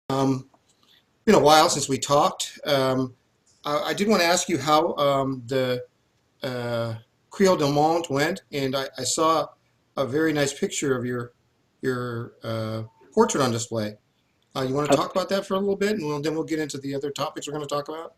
Um, been a while since we talked. I did want to ask you how the Creole de Monde went, and I saw a very nice picture of your portrait on display. You want to talk about that for a little bit, and then we'll get into the other topics we're going to talk about?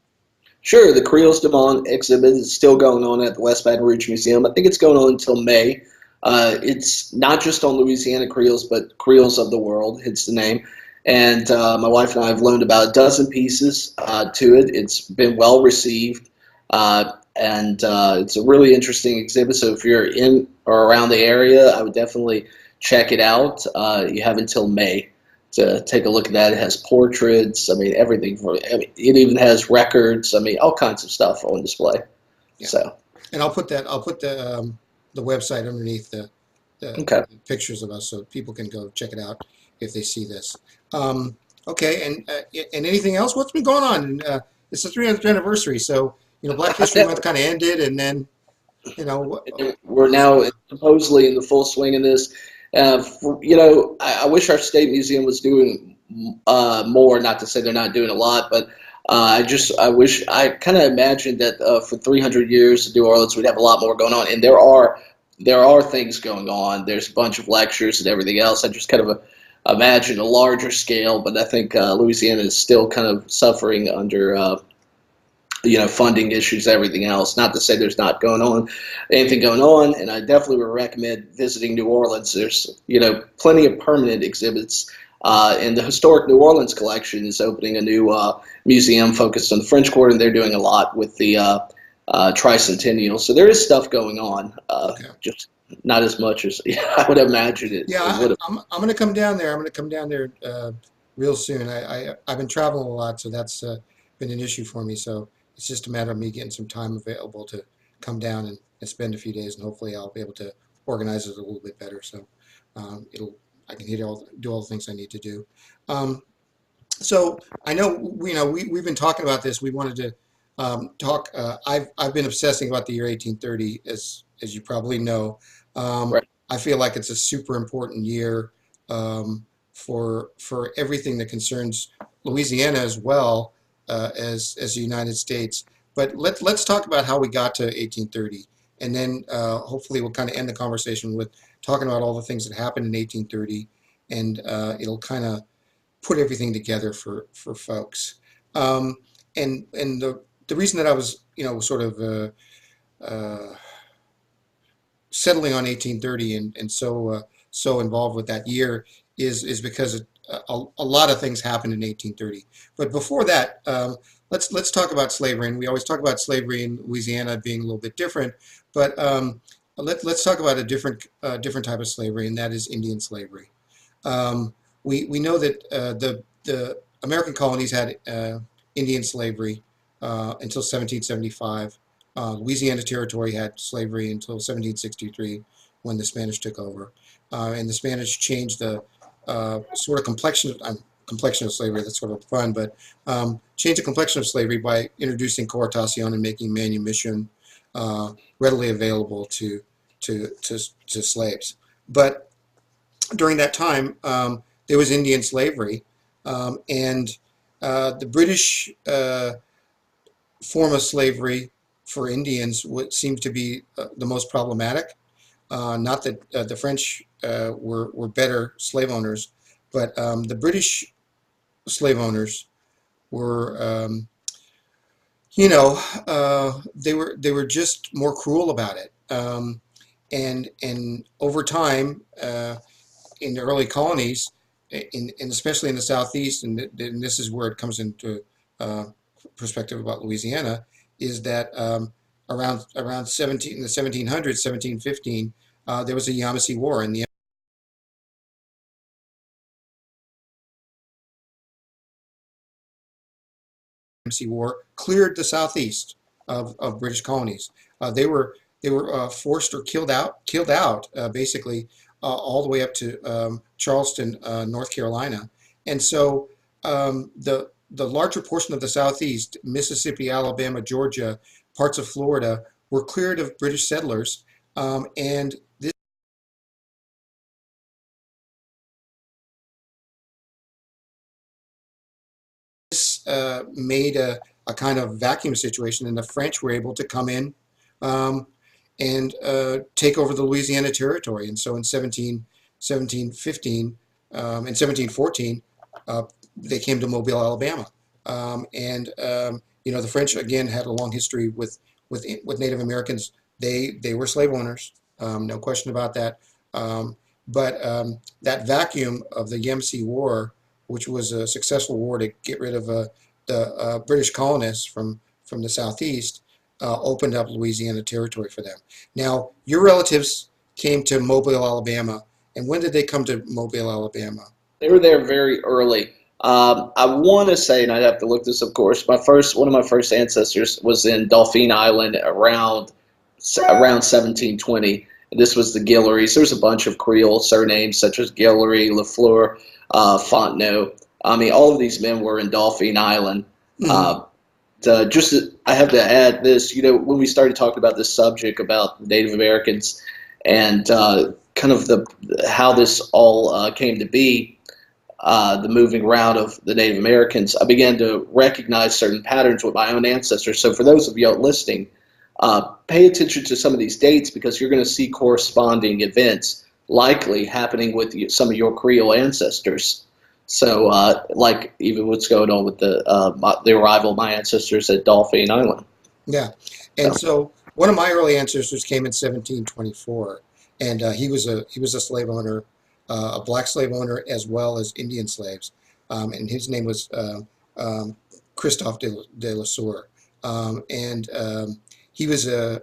Sure, the Creoles de Mon exhibit is still going on at the West Baton Rouge Museum. I think it's going on until May. It's not just on Louisiana Creoles, but Creoles of the world, hence the name. And my wife and I have loaned about a dozen pieces to it. It's been well received, and it's a really interesting exhibit. So if you're in or around the area, I would definitely check it out. You have until May to take a look at that. It has portraits. I mean, everything. It even has records. I mean, all kinds of stuff on display. Yeah, So, and I'll put the website underneath okay. the pictures of us so people can go check it out if they see this. Um, okay, and anything else? What's been going on? And, it's the 300th anniversary, so Black History Month kind of ended, and then We're what's now going on? supposedly in the full swing of this. I wish our state museum was doing more. Not to say they're not doing a lot, but I wish I kind of imagined that for 300 years, New Orleans would have a lot more going on, and there are things going on. There's a bunch of lectures and everything else. I just kind of imagine a larger scale, but I think Louisiana is still kind of suffering under funding issues, everything else. Not to say there's not going on anything going on, and I definitely would recommend visiting New Orleans. There's plenty of permanent exhibits, and the Historic New Orleans Collection is opening a new museum focused on the French Quarter, and they're doing a lot with the tricentennial. So there is stuff going on, Okay. just not as much as I would imagine Yeah, it would have. I'm going to come down there. I'm going to come down there real soon. I've been traveling a lot, so that's been an issue for me. So it's just a matter of me getting some time available to come down and spend a few days, and hopefully I'll be able to organize it a little bit better. So it'll I can do all the things I need to do. Um, so I know we've been talking about this. We wanted to talk. I've been obsessing about the year 1830, as you probably know. Um, Right. I feel like it's a super important year for everything that concerns Louisiana as well as the United States. But let's talk about how we got to 1830, and then hopefully we'll kind of end the conversation with talking about all the things that happened in 1830, and it'll kind of put everything together for folks. Um, and the reason that I was sort of settling on 1830 and so involved with that year is because a lot of things happened in 1830. But before that, let's talk about slavery. And we always talk about slavery in Louisiana being a little bit different, but let's talk about a different type of slavery, and that is Indian slavery. Um, we know that the American colonies had Indian slavery until 1775. Louisiana Territory had slavery until 1763 when the Spanish took over. And the Spanish changed the sort of complexion of slavery. That's sort of fun, but changed the complexion of slavery by introducing coartación and making manumission uh, readily available to slaves. But during that time, there was Indian slavery, and the British form of slavery for Indians seems to be the most problematic. Not that the French were better slave owners, but the British slave owners were, they were just more cruel about it. And over time, in the early colonies, and especially in the southeast, and this is where it comes into uh, perspective about Louisiana, is that around 17 in the 1700s, 1715, there was a Yamasee War, and the Yamasee War cleared the southeast of British colonies. They were forced or killed out basically all the way up to Charleston, North Carolina, and so the larger portion of the southeast, Mississippi, Alabama, Georgia, parts of Florida, were cleared of British settlers, and this made a kind of vacuum situation, and the French were able to come in um, and take over the Louisiana Territory. And so in 1715 and 1714, uh, they came to Mobile, Alabama. The French again had a long history with Native Americans. They were slave owners, no question about that. Um, but that vacuum of the Yamasee War, which was a successful war to get rid of the British colonists from the southeast, opened up Louisiana Territory for them. Now, your relatives came to Mobile, Alabama, and when did they come to Mobile, Alabama? They were there very early. I want to say, and I'd have to look this, of course. One of my first ancestors was in Dauphin Island around 1720. And this was the Guillerys. There's a bunch of Creole surnames such as Guillery, Lafleur, Fontenot. I mean, all of these men were in Dauphin Island. Hmm. Uh, I have to add this. When we started talking about this subject about Native Americans and kind of the how this all came to be, the moving around of the Native Americans, I began to recognize certain patterns with my own ancestors. So for those of you listening, pay attention to some of these dates because you're going to see corresponding events likely happening with some of your Creole ancestors. So, like even what's going on with the arrival of my ancestors at Dauphin Island. Yeah, and So, so one of my early ancestors came in 1724, and he was a slave owner, a black slave owner as well as Indian slaves, and his name was um, Christophe de La Sour, and he was a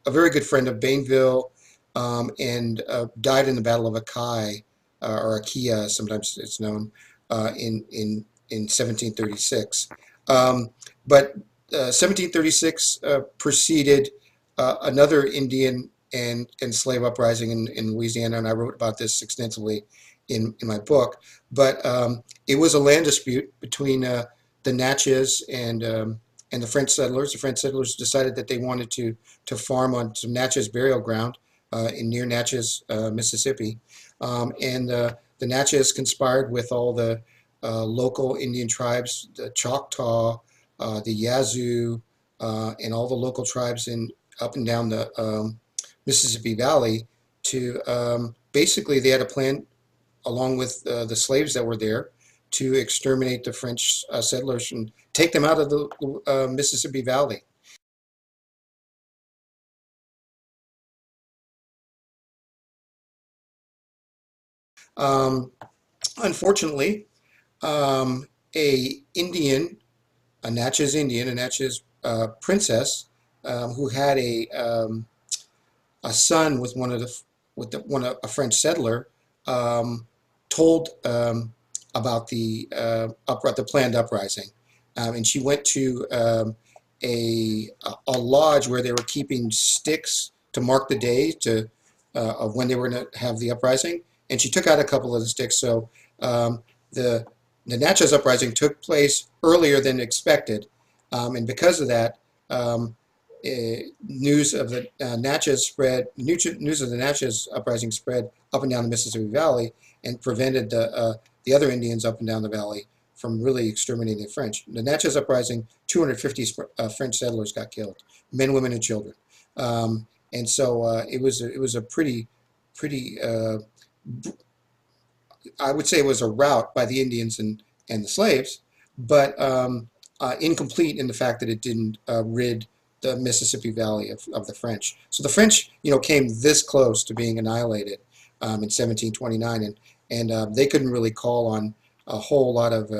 very good friend of Bainville, and died in the Battle of Akai, or Akia, sometimes it's known, in 1736. But 1736 preceded another Indian and slave uprising in Louisiana, and I wrote about this extensively in my book. But it was a land dispute between the Natchez and the French settlers. The French settlers decided that they wanted to farm on some Natchez burial ground in near Natchez, Mississippi, and the Natchez conspired with all the local Indian tribes, the Choctaw, the Yazoo, and all the local tribes in up and down the Mississippi Valley to basically they had a plan along with the slaves that were there to exterminate the French settlers and take them out of the Mississippi Valley. Um, Unfortunately, um, a Indian, a Natchez Indian, a Natchez princess, who had a son with a French settler, um, told about the planned uprising, and she went to a lodge where they were keeping sticks to mark the day of when they were going to have the uprising, and she took out a couple of the sticks. So um, the the Natchez uprising took place earlier than expected, and because of that. News of the News of the Natchez uprising spread up and down the Mississippi Valley and prevented the other Indians up and down the valley from really exterminating the French. The Natchez uprising, 250 French settlers got killed, men, women, and children, and so it was a pretty I would say it was a rout by the Indians and the slaves, but incomplete in the fact that it didn't rid the Mississippi Valley of the French. So the French, came this close to being annihilated in 1729, and they couldn't really call on a whole lot of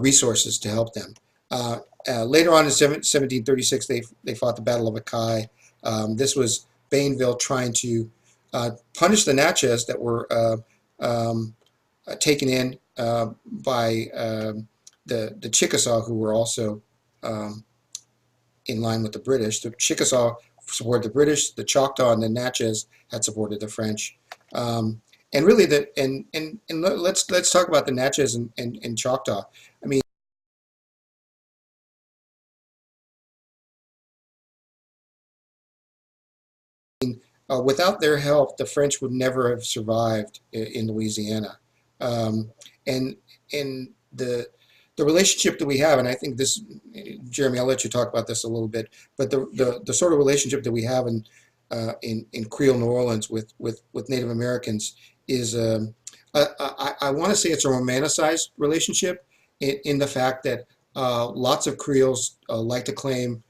resources to help them. Later on in 1736, they fought the Battle of Akai. This was Bainville trying to punish the Natchez that were um, taken in by the Chickasaw, who were also um, in line with the British. The Chickasaw supported the British, the Choctaw and the Natchez had supported the French. And really, let's talk about the Natchez and Choctaw. I mean, without their help, the French would never have survived in Louisiana. Um, and and the the relationship that we have, and I think this, Jeremy, I'll let you talk about this a little bit, but the sort of relationship that we have in Creole New Orleans with Native Americans is, I want to say it's a romanticized relationship in the fact that lots of Creoles like to claim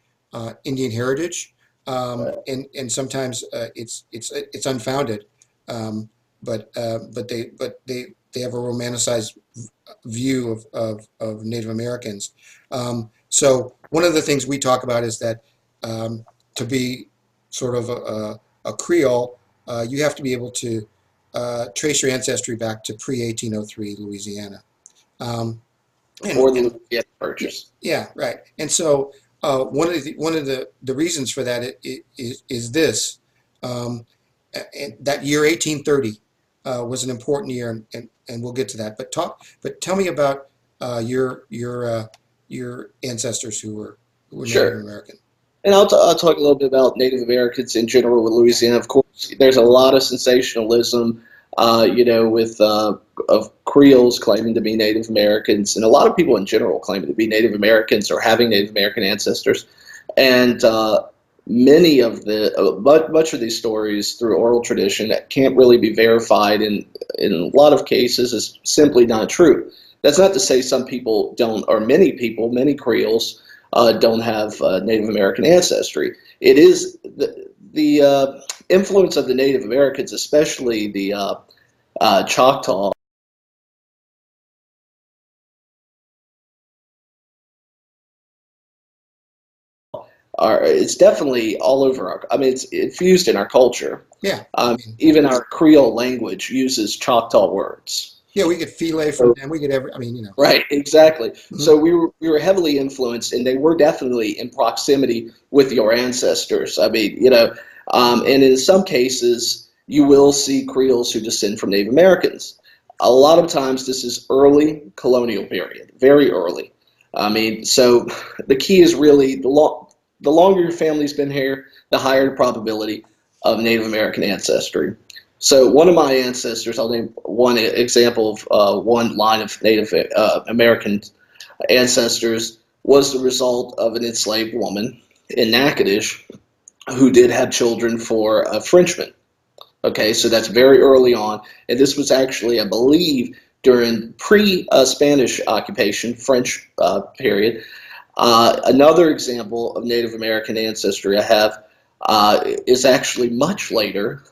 Indian heritage, and sometimes it's unfounded, um, but they have a romanticized view of Native Americans. So one of the things we talk about is that to be sort of a Creole, you have to be able to trace your ancestry back to pre-1803 Louisiana. Um, and, Before the and Louisiana yeah, Purchase. yeah, right. And so one of the reasons for that is this. Um, and that year 1830 was an important year, and we'll get to that. But tell me about your ancestors who were Native Sure. American. And I'll talk a little bit about Native Americans in general with Louisiana. Of course, there's a lot of sensationalism, with of Creoles claiming to be Native Americans, and a lot of people in general claiming to be Native Americans or having Native American ancestors. And many of much of these stories through oral tradition that can't really be verified in a lot of cases is simply not true. That's not to say some people don't, or many people, many Creoles don't have Native American ancestry. It is the influence of the Native Americans, especially the Choctaw, are it's definitely all over our. I mean, it's infused in our culture. Yeah, I mean, Even our Creole language uses Choctaw words. yeah, we get filet from So, them. We get every. I mean, you know. right, exactly. Mhm. So we were heavily influenced, and they were definitely in proximity with your ancestors. I mean, and in some cases, you will see Creoles who descend from Native Americans. A lot of times, this is early colonial period, very early. I mean, so the key is really the longer your family's been here, the higher the probability of Native American ancestry. So one of my ancestors, I'll name one example of one line of Native American ancestors, was the result of an enslaved woman in Natchitoches who did have children for a Frenchman. Okay, so that's very early on, and this was actually, I believe, during pre-Spanish occupation, French period. Another example of Native American ancestry I have is actually much later,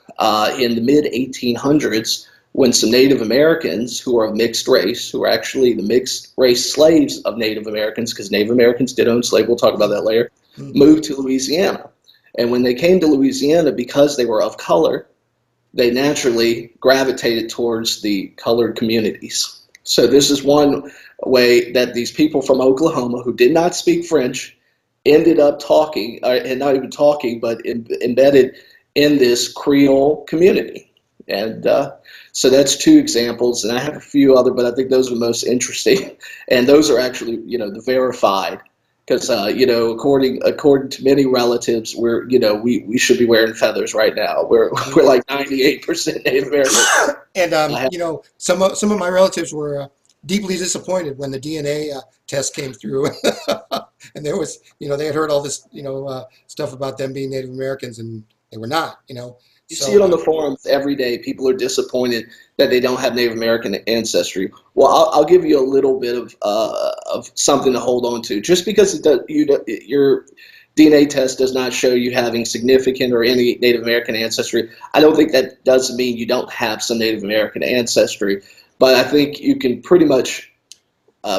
in the mid 1800s, when some Native Americans who are of mixed race, who are actually the mixed race slaves of Native Americans, because Native Americans did own slaves, we'll talk about that later, Mhm. moved to Louisiana. And when they came to Louisiana, because they were of color, they naturally gravitated towards the colored communities. So this is one way that these people from Oklahoma who did not speak French ended up talking, and not even talking, but embedded in this Creole community. And so that's two examples, and I have a few other, but I think those are the most interesting. And those are actually, the verified, because according to many relatives, we should be wearing feathers right now. We're Mhm. we're like 98% Native American. And I have, some of my relatives were deeply disappointed when the DNA test came through, and there was, they had heard all this, stuff about them being Native Americans, and they were not, you see it So on the forums every day. People are disappointed that they don't have Native American ancestry. Well, I'll give you a little bit of something to hold on to. Just because your DNA test does not show you having significant or any Native American ancestry, I don't think that does mean you don't have some Native American ancestry. But I think you can pretty much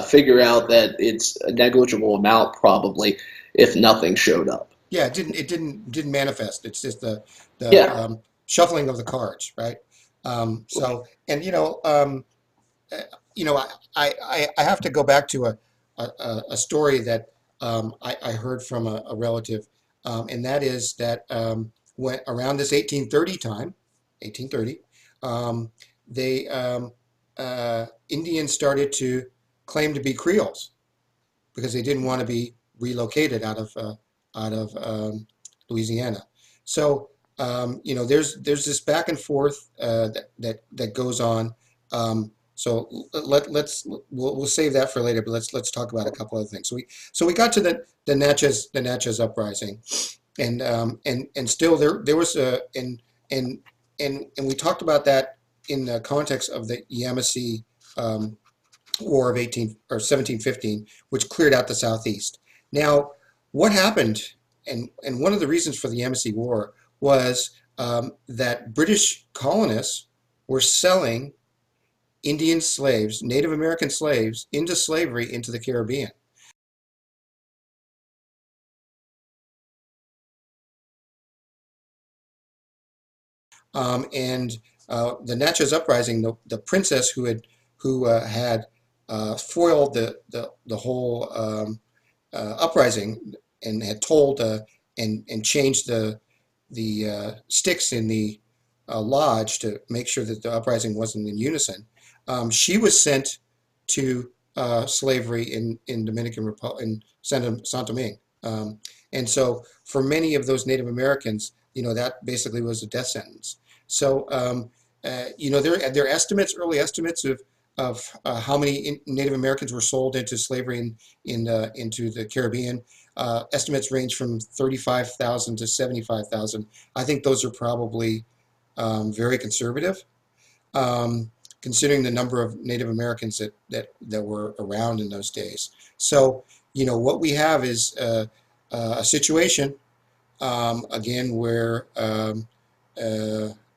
figure out that it's a negligible amount, probably, if nothing showed up. yeah, it didn't manifest. It's just the Yeah. shuffling of the cards, right? So, and uh, I have to go back to a story that I heard from a relative, and that is that when around this 1830 time, 1830, um, they Indians started to claim to be Creoles because they didn't want to be relocated out of Louisiana. So there's this back and forth that goes on. We'll save that for later, but let's talk about a couple other things. So we got to the Natchez uprising, and still there was a and we talked about that in the context of the Yamasee War of 1715, which cleared out the southeast. Now, what happened, and one of the reasons for the Yamasee War was that British colonists were selling Indian slaves, Native American slaves, into slavery into the Caribbean. And the Natchez Uprising, the princess who had foiled the whole uprising and had told and changed the sticks in the lodge to make sure that the uprising wasn't in unison. She was sent to slavery in Dominican Republic in Saint Domingue. And so for many of those Native Americans, that basically was a death sentence. So there are estimates, early estimates of how many Native Americans were sold into slavery into the Caribbean. Estimates range from 35,000 to 75,000. I think those are probably very conservative, considering the number of Native Americans that were around in those days. So, what we have is a situation, again, where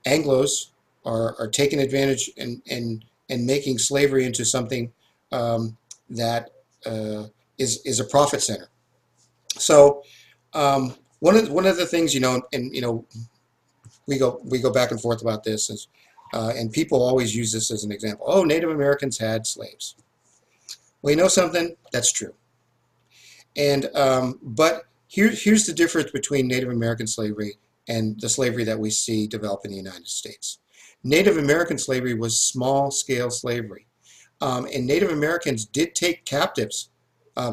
Anglos are taking advantage and making slavery into something that is a profit center. So one of the things, and we go back and forth about this, and people always use this as an example. Oh, Native Americans had slaves. Well, you know something? That's true. And but here's the difference between Native American slavery and the slavery that we see develop in the United States. Native American slavery was small-scale slavery, and Native Americans did take captives.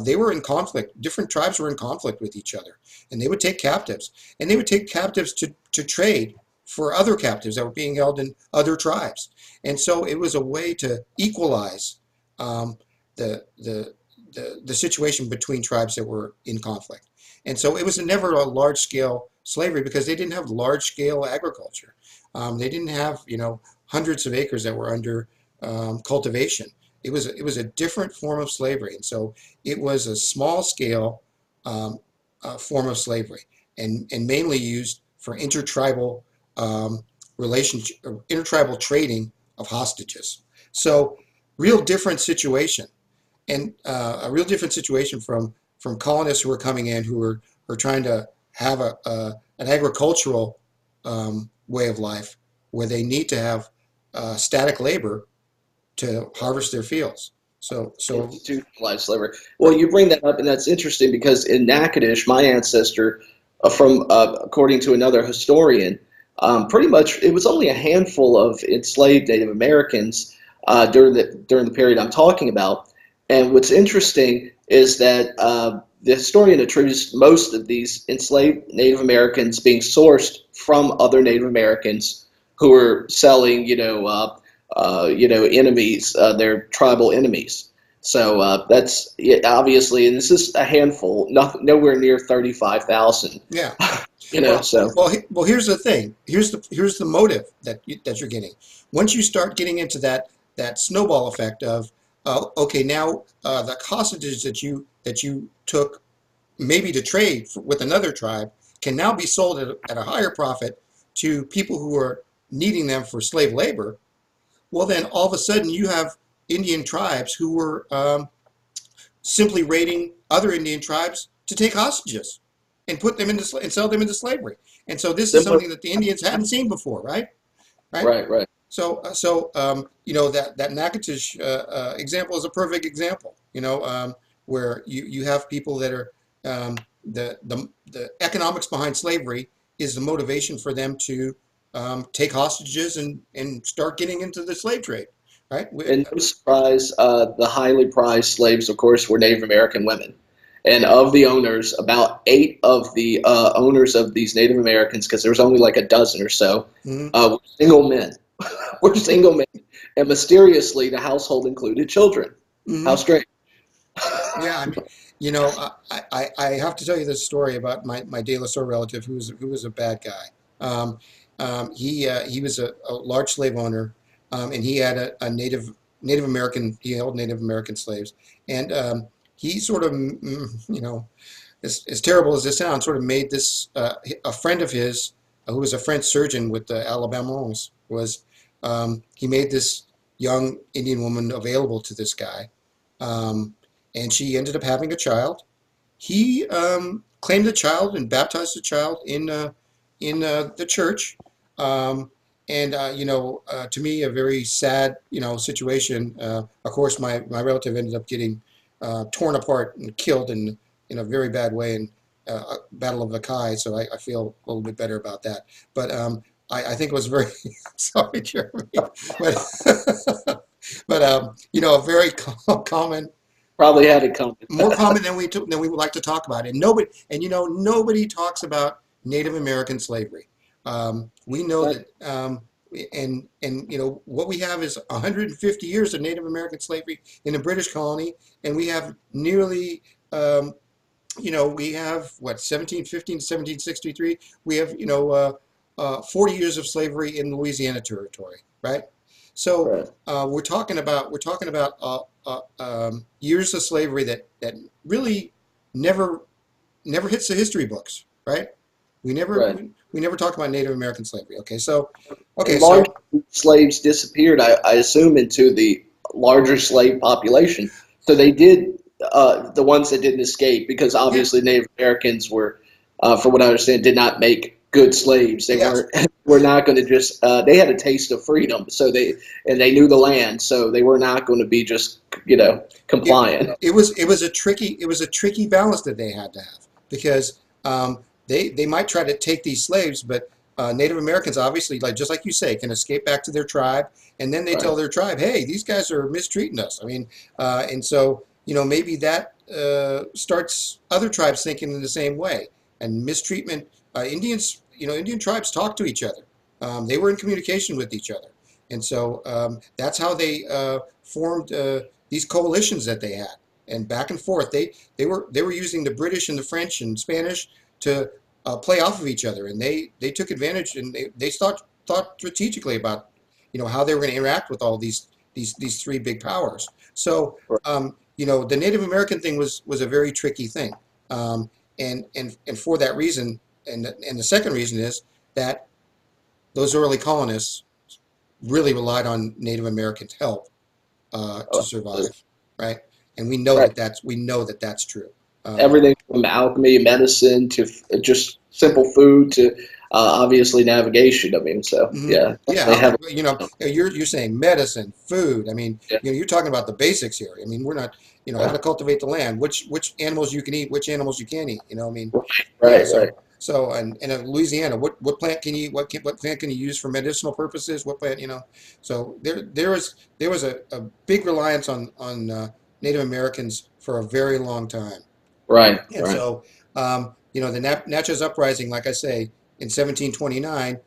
They were in conflict. Different tribes were in conflict with each other, and they would take captives, and they would take captives to trade for other captives that were being held in other tribes. And so it was a way to equalize the the situation between tribes that were in conflict. And so it was never a large scale slavery because they didn't have large scale agriculture. They didn't have, hundreds of acres that were under cultivation. It was a different form of slavery. And so it was a small scale form of slavery and mainly used for intertribal relationship, intertribal trading of hostages. So real different situation and a real different situation from colonists who are coming in who are trying to have an agricultural way of life where they need to have static labor to harvest their fields. So Institutionalized slavery. Well, you bring that up, and that's interesting because in Natchitoches, my ancestor, according to another historian, pretty much it was only a handful of enslaved Native Americans during the period I'm talking about. And what's interesting is that the historian attributes most of these enslaved Native Americans being sourced from other Native Americans who were selling, enemies, their tribal enemies. So that's obviously, and this is a handful, nowhere near 35,000. yeah. So Well, here's the thing. Here's the motive that you're getting. Once you start getting into that snowball effect of okay, now the hostages that you took maybe to trade with another tribe can now be sold at a higher profit to people who are needing them for slave labor. Well, then all of a sudden you have Indian tribes who were simply raiding other Indian tribes to take hostages and put them into and sell them into slavery. And so this is similar, something that the Indians hadn't seen before, right? Right. right. So that Natchitoches example is a perfect example. Where you have people that are the economics behind slavery is the motivation for them to take hostages and start getting into the slave trade, right? And no surprise, the highly prized slaves, of course, were Native American women. And of the owners, about 8 of the owners of these Native Americans, because there was only like a dozen or so, Mhm. were single men. were single men, and mysteriously the household included children. How Hmm. strange. Yeah, I mean, I have to tell you this story about my De La Sour relative who was a bad guy. Um, he was a large slave owner, and he had a Native American. He held Native American slaves, and he sort of, as terrible as this sounds, sort of made this a friend of his who was a French surgeon with the Alabamans was he made this young Indian woman available to this guy, um, and she ended up having a child. He claimed the child and baptized the child in the church. Um, and to me, a very sad situation. Of course, my relative ended up getting torn apart and killed in a very bad way in Battle of Akai. So I feel a little bit better about that. But I think it was very sorry, Jeremy, but a very common, Probably had it coming. more common than we would like to talk about. And nobody talks about Native American slavery. We know Right, that, and what we have is 150 years of Native American slavery in the British colony, and we have nearly, we have what, 1715 to 1763. We have 40 years of slavery in Louisiana Territory, right? So right. we're talking about years of slavery that really never never hits the history books, right? We never Right. we, we never talk about Native American slavery. Okay, And large so slaves disappeared, I assume, into the larger slave population. So they did, the ones that didn't escape, because yeah, obviously Native Americans were, from what I understand, did not make good slaves. They yes, weren't were not going to just. They had a taste of freedom, so they knew the land, so they were not going to be just it compliant. it was a tricky balance that they had to have because they might try to take these slaves, but Native Americans obviously, like just like you say, can escape back to their tribe, and then they Right. tell their tribe, "Hey, these guys are mistreating us." I mean, and so maybe that starts other tribes thinking in the same way. And mistreatment, Indians, Indian tribes talk to each other. They were in communication with each other, and so that's how they formed these coalitions that they had, and back and forth. They were using the British and the French and Spanish to play off of each other, and they took advantage, and they thought strategically about how they were going to interact with all these three big powers. So the Native American thing was a very tricky thing, um, and for that reason, and the second reason is that those early colonists really relied on Native Americans' help to survive, right? And Right. we know that that's true. Um, Everything from alchemy, medicine to just simple food to obviously navigation. I mean, so mhm. yeah, Yeah, they have. you're saying medicine, food. I mean, Yeah, you're talking about the basics here. I mean, we're not, how right, to cultivate the land, which animals you can eat, which animals you can't eat. I mean, right, yeah. right, right. So and in Louisiana, what plant can you what plant can you use for medicinal purposes? What plant, So there was a big reliance on Native Americans for a very long time. Right, And right. so, the Natchez Uprising, like I say, in 1729,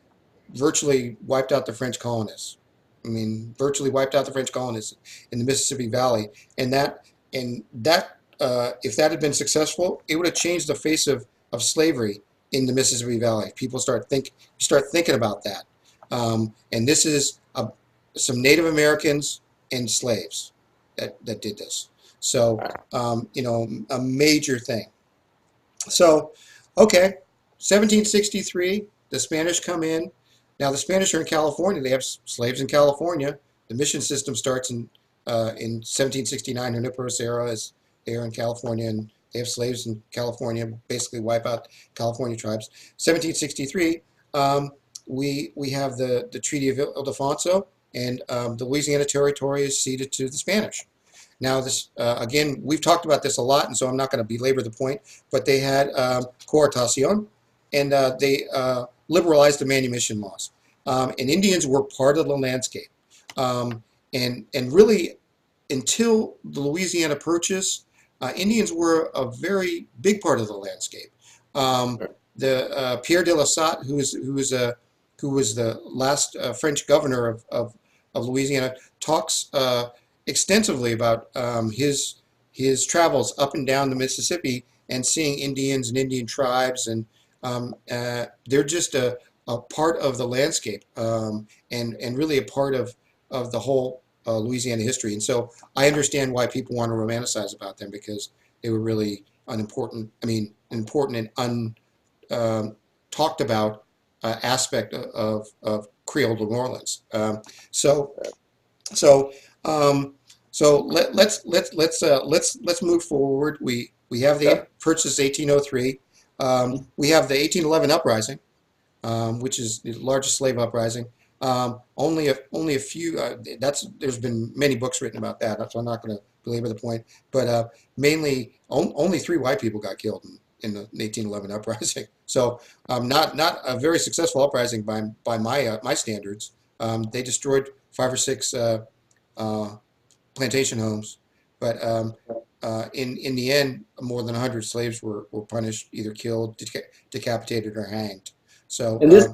virtually wiped out the French colonists. I mean, virtually wiped out the French colonists in the Mississippi Valley. And that, if that had been successful, it would have changed the face of slavery in the Mississippi Valley. People start thinking about that. And this is some Native Americans and slaves that did this. So, a major thing. So, okay, 1763, the Spanish come in. Now, the Spanish are in California. They have slaves in California. The mission system starts in 1769. Junipero Serra is there in California, and they have slaves in California, basically wipe out California tribes. 1763, we have the Treaty of Ildefonso, and the Louisiana Territory is ceded to the Spanish. Now, this again, we've talked about this a lot, and so I'm not going to belabor the point. But they had coartación, and they liberalized the manumission laws. And Indians were part of the landscape, um, and really until the Louisiana Purchase, Indians were a very big part of the landscape. Um, Right. the Pierre de la Salle, who was the last French governor of Louisiana, talks extensively about his travels up and down the Mississippi and seeing Indians and Indian tribes, and they're just a part of the landscape, and really a part of the whole Louisiana history. And so I understand why people want to romanticize about them, because they were really unimportant. I mean, important and talked about aspect of Creole New Orleans. So so um, let's move forward. We have the Okay. purchase 1803. We have the 1811 uprising, which is the largest slave uprising. Only a few. There's been many books written about that, so I'm not going to belabor the point. But mainly, only three white people got killed in the 1811 uprising. So not a very successful uprising by my standards. They destroyed five or six uh, plantation homes, but in the end, more than 100 slaves were punished, either killed, decapitated, or hanged. So And this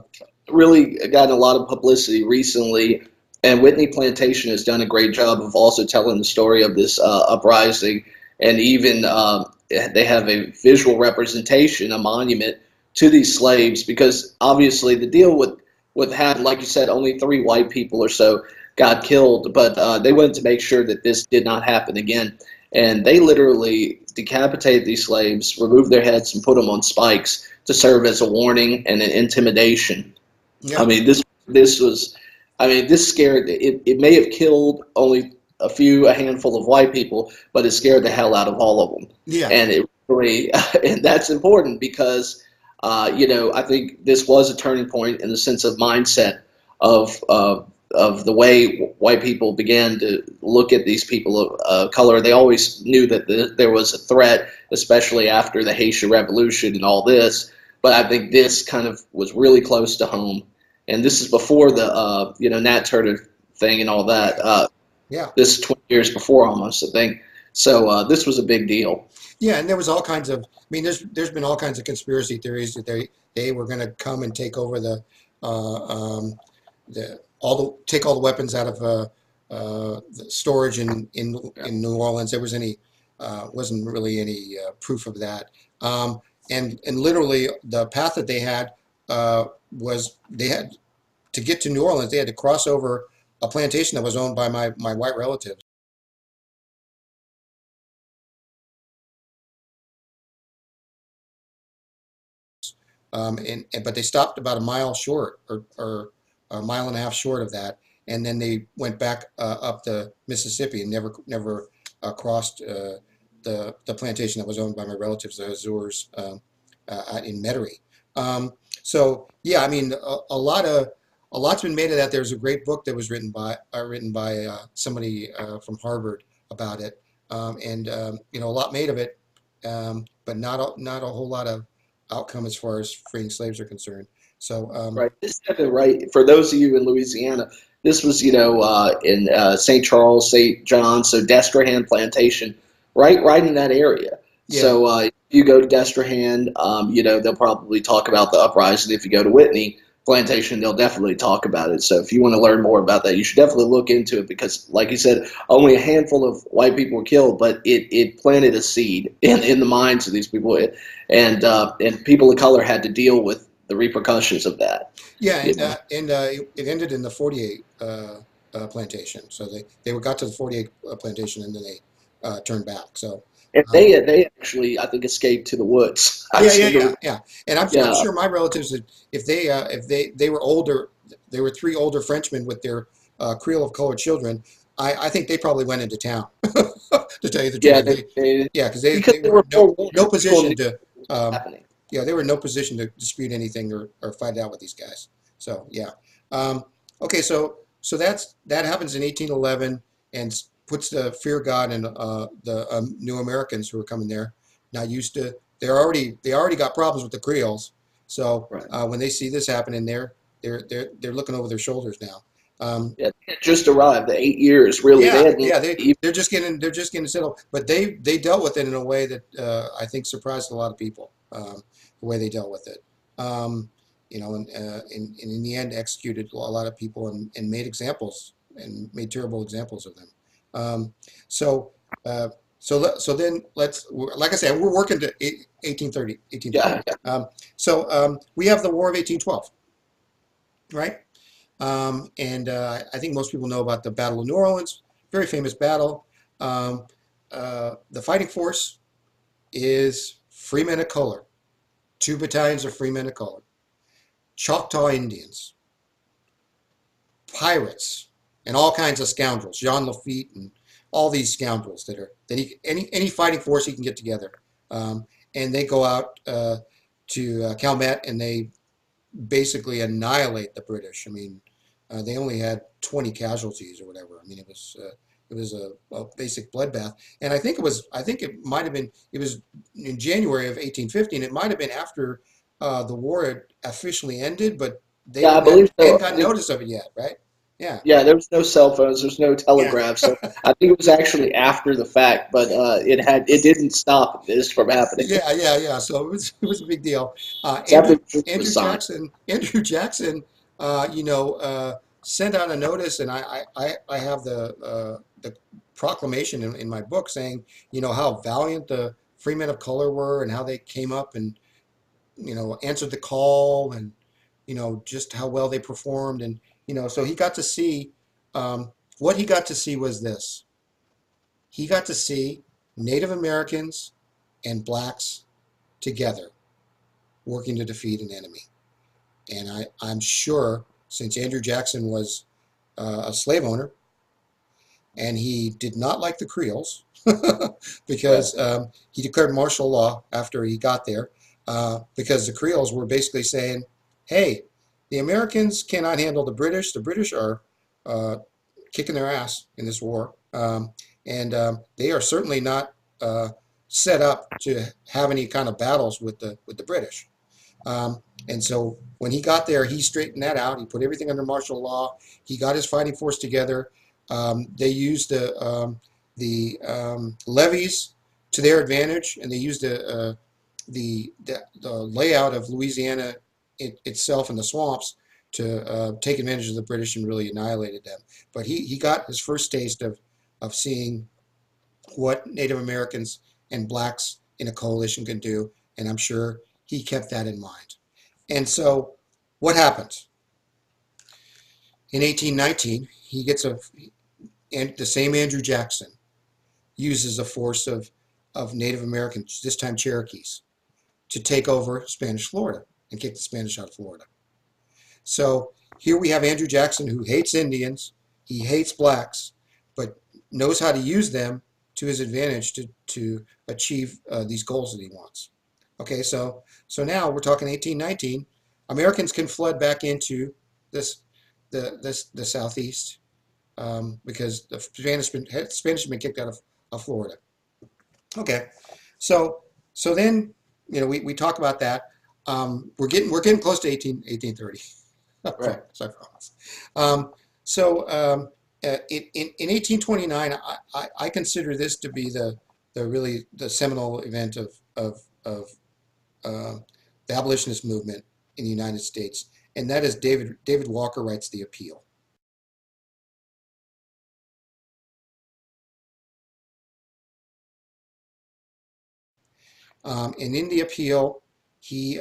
really gotten a lot of publicity recently, and Whitney Plantation has done a great job of also telling the story of this uprising, and even they have a visual representation, a monument to these slaves, because obviously the deal with what happened, like you said, only three white people or so got killed, but they wanted to make sure that this did not happen again, and they literally decapitated these slaves, removed their heads, and put them on spikes to serve as a warning and an intimidation. I yeah, mean, this was, I mean, this scared. It may have killed only a handful of white people, but it scared the hell out of all of them. yeah, And it really, and that's important because, I think this was a turning point in the sense of mindset of of the way white people began to look at these people of color. They always knew that there was a threat, especially after the Haitian Revolution and all this. But I think this kind of was really close to home, and this is before the Nat Turner thing and all that. right, yeah. This is 20 years before almost, I think. So this was a big deal. Yeah, and there was all kinds of. I mean, there's been all kinds of conspiracy theories that they were going to come and take over uh, um, take all the weapons out of the storage in New Orleans. There was any wasn't really any proof of that. And literally the path that they had was they had to get to New Orleans. They had to cross over a plantation that was owned by my white relatives. But they stopped about a mile short, or a mile and a half short of that, and then they went back up the Mississippi and never crossed the plantation that was owned by my relatives, the Azores, in Metairie. So yeah, I mean a lot's been made of that. There's a great book that was written by somebody from Harvard about it, and a lot made of it, but not a whole lot of outcome as far as freeing slaves are concerned. So, Right. This happened right for those of you in Louisiana. This was, in St. Charles, St. John, so Destrehan Plantation, right in that area. yeah, So if you go to Destrehan, they'll probably talk about the uprising. If you go to Whitney Plantation, they'll definitely talk about it. So if you want to learn more about that, you should definitely look into it because, like you said, only a handful of white people were killed, but it planted a seed in the minds of these people, and people of color had to deal with the repercussions of that. yeah, You know, it ended in the 48 plantation. So they got to the 48 plantation, and then they turned back. So. and Um, they actually I think escaped to the woods. I've Yeah, yeah, seen yeah, the yeah. And I'm yeah sure my relatives, that if they were older, there were three older Frenchmen with their Creole of colored children. I think they probably went into town, to tell you the truth. yeah They, yeah, because because they they were were no forewarned. People knew what was um, happening. yeah, they were in no position to dispute anything, or fight out with these guys. So yeah. Um, okay, so that happens in 1811, and puts the fear of God in the new Americans who are coming there, not used to. They already got problems with the Creoles. So Right. when they see this happening, they're looking over their shoulders now. Um, Yeah, they had just arrived. The 8 years really. They yeah, hadn't yeah, even. they're just getting settled, but they dealt with it in a way that I think surprised a lot of people. The way they dealt with it. Um, and in the end executed a lot of people and made examples and made terrible examples of them. Um, so, uh, so then like I said, we're working to 1830, 1830. Yeah, yeah, We have the War of 1812, right? And I think most people know about the Battle of New Orleans, very famous battle. Um, the fighting force is free men of color, two battalions of free men of color, Choctaw Indians, pirates, and all kinds of scoundrels, Jean Lafitte and all these scoundrels any fighting force he can get together. Um, and they go out to Calmet and they basically annihilate the British. I mean, they only had 20 casualties or whatever. I mean, it was a basic bloodbath. And I think it might have been, it was in January of 1815. It might have been after the war had officially ended, but yeah. I believe they hadn't so. got notice of it yet, right? Yeah. Yeah, there was no cell phones, there's no Yeah. telegraph, so I think it was actually after the fact, but it didn't stop this from happening. Yeah. So it was a big deal. It's after the treaty was signed. Andrew Jackson, sent out a notice, and I have the proclamation in my book saying, how valiant the free men of color were and how they came up and, answered the call and, just how well they performed. And, so he got to see, what he got to see was this. He got to see Native Americans and blacks together working to defeat an enemy. And I'm sure since Andrew Jackson was a slave owner and he did not like the Creoles Right. because he declared martial law after he got there because the Creoles were basically saying, hey, the Americans cannot handle the British. The British are uh, kicking their ass in this war. And they are certainly not set up to have any kind of battles with the British. And so when he got there, he straightened that out. He put everything under martial law. He got his fighting force together. They used the levees to their advantage, and they used the layout of Louisiana itself and the swamps to take advantage of the British and really annihilated them. But he got his first taste of seeing what Native Americans and blacks in a coalition can do, and I'm sure he kept that in mind. And so, what happens? In 1819, he gets and the same Andrew Jackson uses a force of Native Americans, this time Cherokees, to take over Spanish Florida and kick the Spanish out of Florida. So here we have Andrew Jackson who hates Indians, he hates blacks, but knows how to use them to his advantage to achieve these goals that he wants. Okay, so now we're talking 1819. Americans can flood back into this the southeast because the Spanish have been kicked out of Florida. Okay, so then we talk about that. We're getting close to 1830. I Right. promise. I promise. Um, in 1829, I consider this to be the really the seminal event of uh, the abolitionist movement in the United States, and that is David Walker writes the Appeal. And in the Appeal, he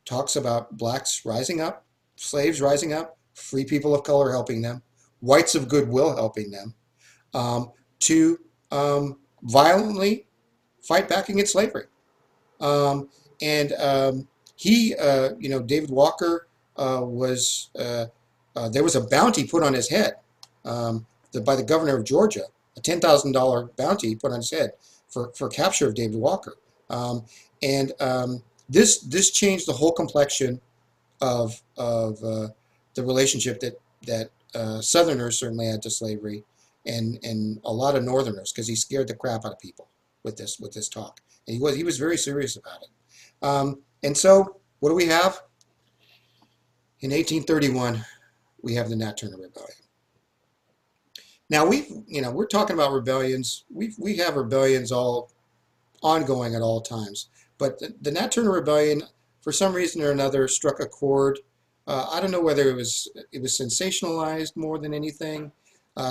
talks about blacks rising up, slaves rising up, free people of color helping them, whites of goodwill helping them, to violently fight back against slavery. Um, and he, David Walker there was a bounty put on his head by the governor of Georgia, a $10,000 bounty put on his head for capture of David Walker. Um, and this changed the whole complexion of the relationship that Southerners certainly had to slavery, and a lot of Northerners because he scared the crap out of people with this talk, and he was very serious about it. And so, what do we have in 1831? We have the Nat Turner Rebellion. Now we're talking about rebellions. We have rebellions all ongoing at all times, but the Nat Turner Rebellion for some reason or another, struck a chord. I don't know whether it was sensationalized more than anything.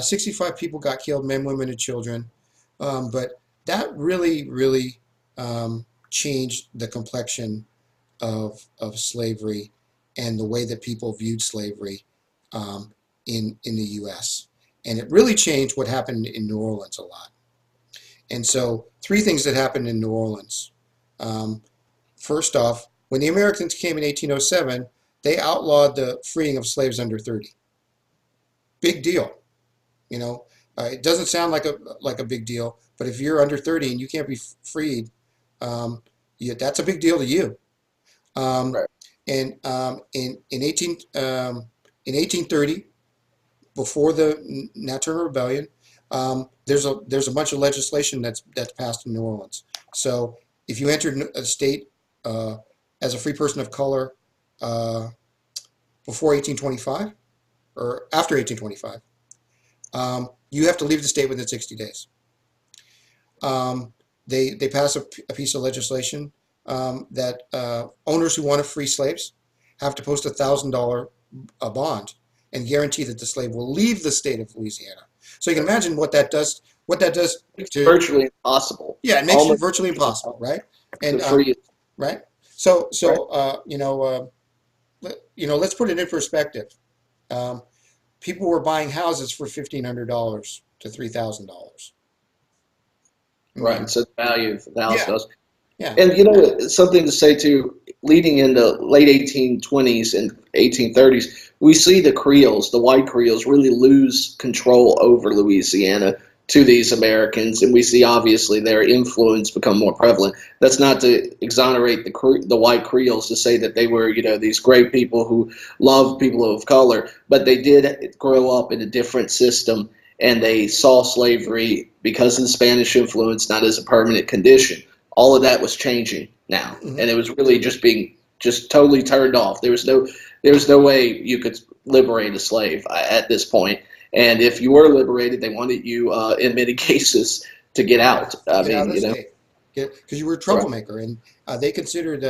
65 people got killed, men, women, and children. But that really changed the complexion of slavery and the way that people viewed slavery in the U.S. And it really changed what happened in New Orleans a lot. And so, three things that happened in New Orleans. Um, First off, when the Americans came in 1807, they outlawed the freeing of slaves under 30. Big deal, you know. It doesn't sound like a big deal, but if you're under 30 and you can't be freed, that's a big deal to you. Um, Right. and in 1830, before the Nat Turner Rebellion, there's a bunch of legislation that's passed in New Orleans. So if you entered a state uh, as a free person of color uh, before 1825 or after 1825, you have to leave the state within 60 days. Um, they pass a piece of legislation that owners who want to free slaves have to post $1,000 a bond and guarantee that the slave will leave the state of Louisiana. So you can imagine what that does. What that does It's to virtually impossible. Yeah, it makes it Almost virtually impossible, right? to And free. right. Right. Let's put it in perspective. Um, People were buying houses for $1,500 to $3,000. I Right. mean, So the value of the house yeah, goes. yeah. And something to say too, leading into late 1820s and 1830s, we see the Creoles, the white Creoles, really lose control over Louisiana to these Americans, and we see obviously their influence become more prevalent. That's not to exonerate the white Creoles to say that they were, these great people who loved people of color, but they did grow up in a different system, and they saw slavery because of the Spanish influence not as a permanent condition. All of that was changing now, Mhm. and it was really just being just totally turned off. There was no way you could liberate a slave at this point, and if you were liberated, they wanted you in many cases to get out. I Get out mean, of the state. Because you were a right, troublemaker, and they considered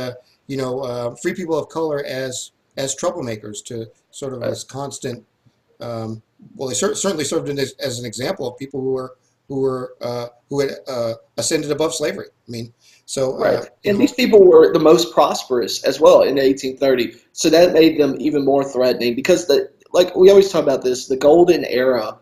free people of color as troublemakers to sort of right. this constant. Well, they certainly served as an example of people who had ascended above slavery. I mean, so Right. And these people were the most prosperous as well in 1830. So that made them even more threatening because like we always talk about this, the golden era,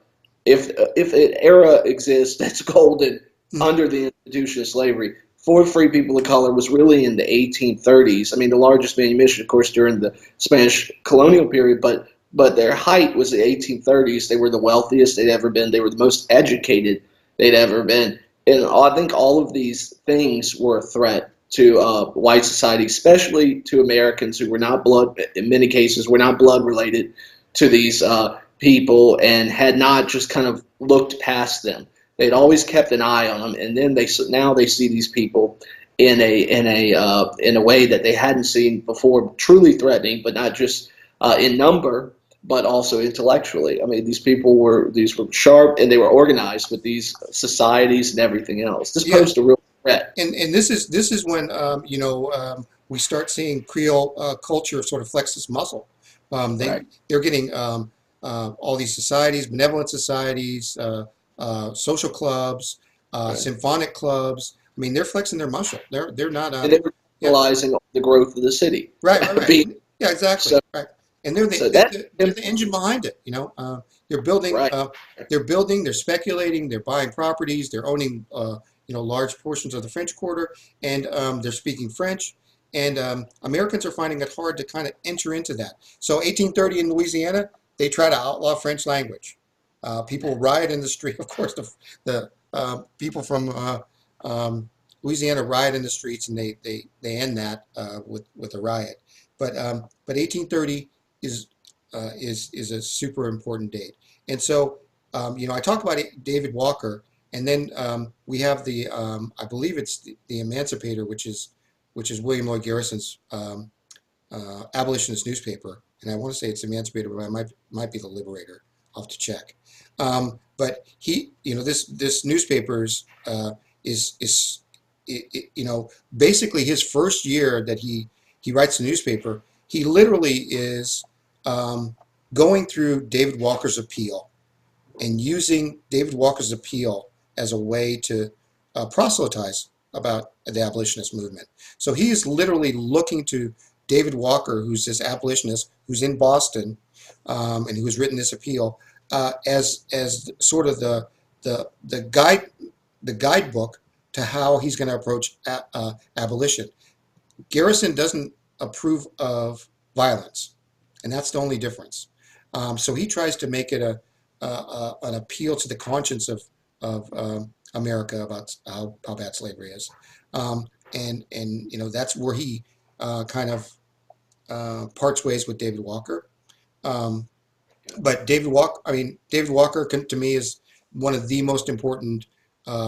if an era exists that's golden mhm. under the institution of slavery for free people of color was really in the 1830s. I mean, the largest manumission, of course, during the Spanish colonial period, but their height was the 1830s. They were the wealthiest they'd ever been. They were the most educated they'd ever been. And I think all of these things were a threat to white society, especially to Americans who were not blood, in many cases, were not blood related to these people and had not just kind of looked past them. They'd always kept an eye on them, and then now they see these people in a way that they hadn't seen before, truly threatening, but not just in number, but also intellectually. I mean, these were sharp and they were organized with these societies and everything else. This Yeah, posed a real threat. and this is when we start seeing Creole culture sort of flex its muscle. Right. They're getting all these societies, benevolent societies, social clubs, Right. symphonic clubs. I mean, they're flexing their muscle. They're not. And they were Yeah, capitalizing on the growth of the city. right. Being Yeah, exactly. so Right. And they're so that they're the engine behind it. They're building. right. They're building. They're speculating. They're buying properties. They're owning. Large portions of the French Quarter, and they're speaking French. And Americans are finding it hard to kind of enter into that. So 1830 in Louisiana, they try to outlaw French language. People riot in the street. Of course, the people from um, Louisiana riot in the streets, and they end that with a riot. But 1830 is is a super important date. And so I talk about David Walker, and then we have I believe it's the Emancipator, which is William Lloyd Garrison's abolitionist newspaper, and I want to say it's Emancipator, but I might be the Liberator. I'll have to check. But this newspaper's is basically his first year that he writes a newspaper. He literally is um, going through David Walker's appeal and using David Walker's appeal as a way to proselytize about the abolitionist movement. So he is literally looking to David Walker, who's this abolitionist, who's in Boston, and who has written this appeal, as sort of the guide the guidebook to how he's going to approach abolition. Garrison doesn't approve of violence, and that's the only difference. So he tries to make it an appeal to the conscience of America about how bad slavery is, and that's where he kind of parts ways with David Walker. Um, but David Walker to me is one of the most important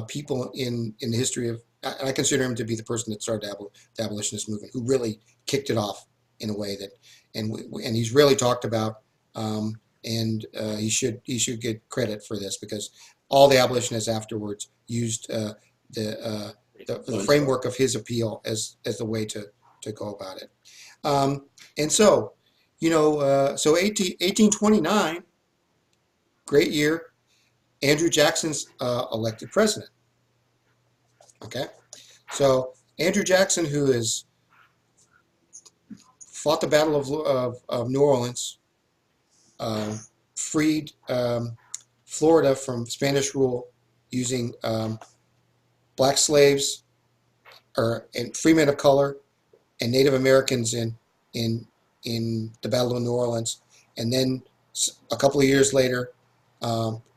people in the history of. I consider him to be the person that started the abolitionist movement, who really kicked it off in a way that, and he's really talked about, and he should get credit for this because all the abolitionists afterwards used the framework of his appeal as the way to go about it. Um, and so, so 1829, great year. Andrew Jackson's elected president. Okay, so Andrew Jackson, who has fought the Battle of New Orleans, uh, freed Florida from Spanish rule using black slaves and free men of color and Native Americans in the Battle of New Orleans, and then a couple of years later,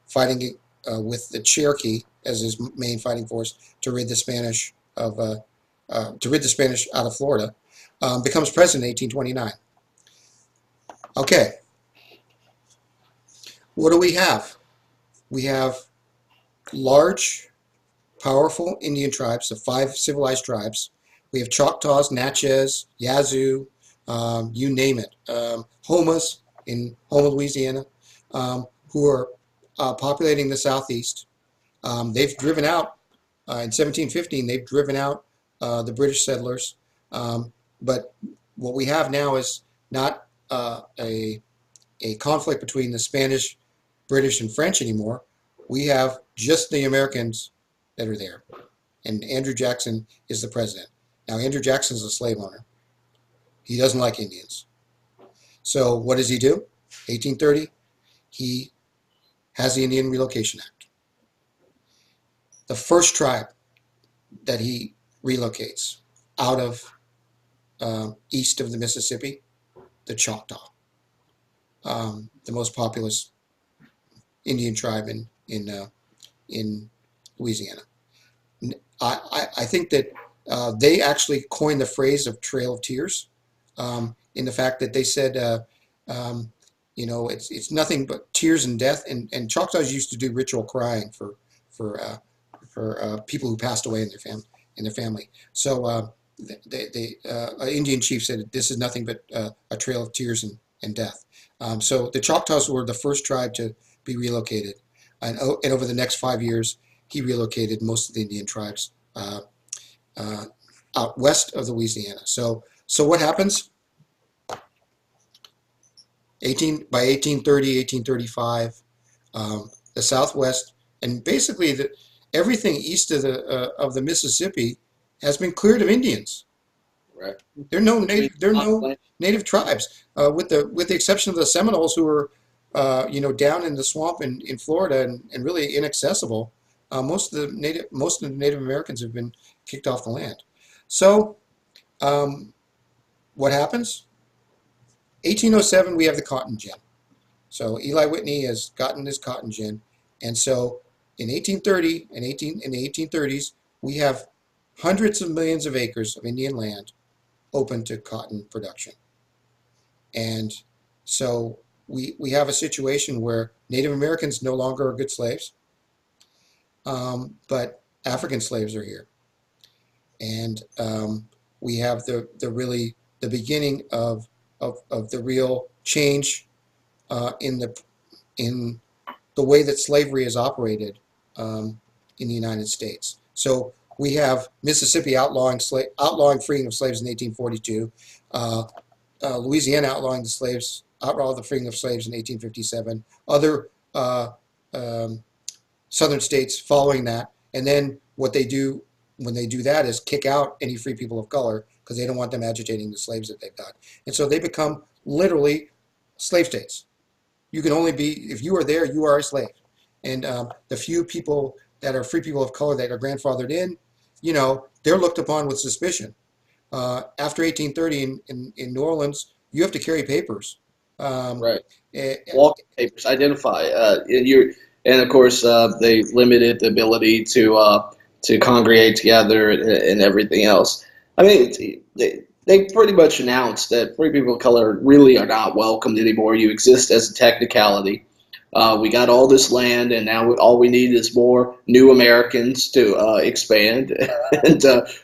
fighting with the Cherokee as his main fighting force to rid the Spanish out of Florida, becomes president in 1829. Okay, what do we have? We have large, powerful Indian tribes, the 5 civilized tribes. We have Choctaws, Natchez, Yazoo, you name it. Homas in Houma, Louisiana, who are populating the southeast. They've driven out, in 1715, they've driven out the British settlers. But what we have now is not a conflict between the Spanish, British, and French anymore. We have just the Americans that are there. And Andrew Jackson is the president. Now, Andrew Jackson's a slave owner. He doesn't like Indians. So what does he do? 1830, he has the Indian Relocation Act. The first tribe that he relocates out of east of the Mississippi, the Choctaw, the most populous Indian tribe in Louisiana. I think that they actually coined the phrase of Trail of Tears, in the fact that they said, it's nothing but tears and death. And Choctaws used to do ritual crying for people who passed away in their family. So an Indian chief said, "This is nothing but a trail of tears and death." So the Choctaws were the first tribe to be relocated, and over the next 5 years, he relocated most of the Indian tribes out west of Louisiana. So what happens? By 1830, 1835, the Southwest, and basically everything east of the Mississippi has been cleared of Indians. Right. There are no native tribes, with the exception of the Seminoles, who were down in the swamp in Florida and really inaccessible. Most of the Native Americans have been kicked off the land. So what happens? 1807, we have the cotton gin. So Eli Whitney has gotten his cotton gin, and so in 1830 and in the 1830s, we have hundreds of millions of acres of Indian land open to cotton production. And so we have a situation where Native Americans no longer are good slaves, but African slaves are here. And we have the beginning of the real change in the way that slavery is operated in the United States. So We have Mississippi outlawing freeing of slaves in 1842. Uh, Louisiana outlawed the freeing of slaves in 1857. Other um, southern states following that, and then what they do when they do that is kick out any free people of color because they don't want them agitating the slaves that they've got, and so they become literally slave states. You can only be if you are there, you are a slave, and the few people that are free people of color that are grandfathered in, they're looked upon with suspicion. After 1830 in New Orleans, you have to carry papers. Um, Right. eh, Walking papers, identify. And of course, they limited the ability to congregate together and everything else. I mean, they pretty much announced that free people of color really are not welcomed anymore. You exist as a technicality. We got all this land, and now all we need is more new Americans to expand. And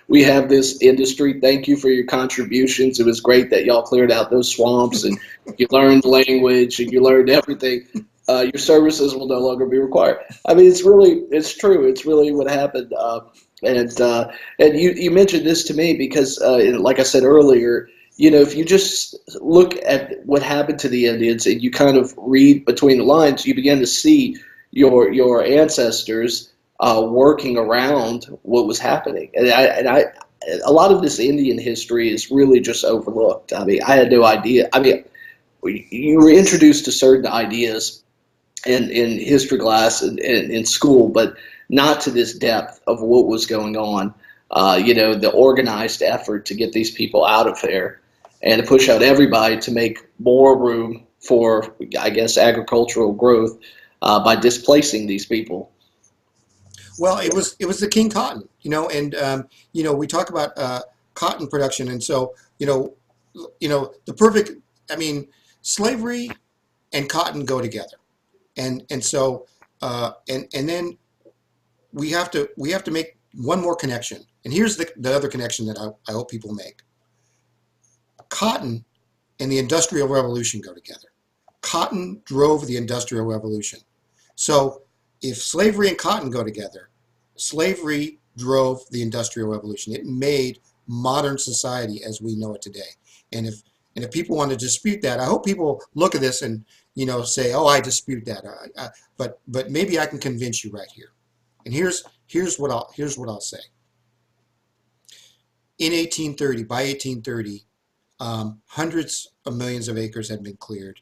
we have this industry. Thank you for your contributions. It was great that y'all cleared out those swamps and you learned language and you learned everything. Your services will no longer be required. I mean, it's true. It's really what happened. And you mentioned this to me because, like I said earlier, if you just look at what happened to the Indians and you kind of read between the lines, you begin to see your ancestors working around what was happening. And a lot of this Indian history is really just overlooked. I mean, I had no idea. I mean, you were introduced to certain ideas in history class and in school, but not to this depth of what was going on. The organized effort to get these people out of there and to push out everybody to make more room for, I guess, agricultural growth by displacing these people. Well, it was the King Cotton, and we talk about cotton production, and so the perfect. I mean, slavery and cotton go together, and so and then we have to make one more connection, and here's the other connection that I hope people make. Cotton and the Industrial Revolution go together. Cotton drove the Industrial Revolution. So if slavery and cotton go together, slavery drove the Industrial Revolution. It made modern society as we know it today. And if people want to dispute that, I hope people look at this and say, "Oh, I dispute that." But maybe I can convince you right here. And here's what I'll say. In 1830, by 1830, hundreds of millions of acres had been cleared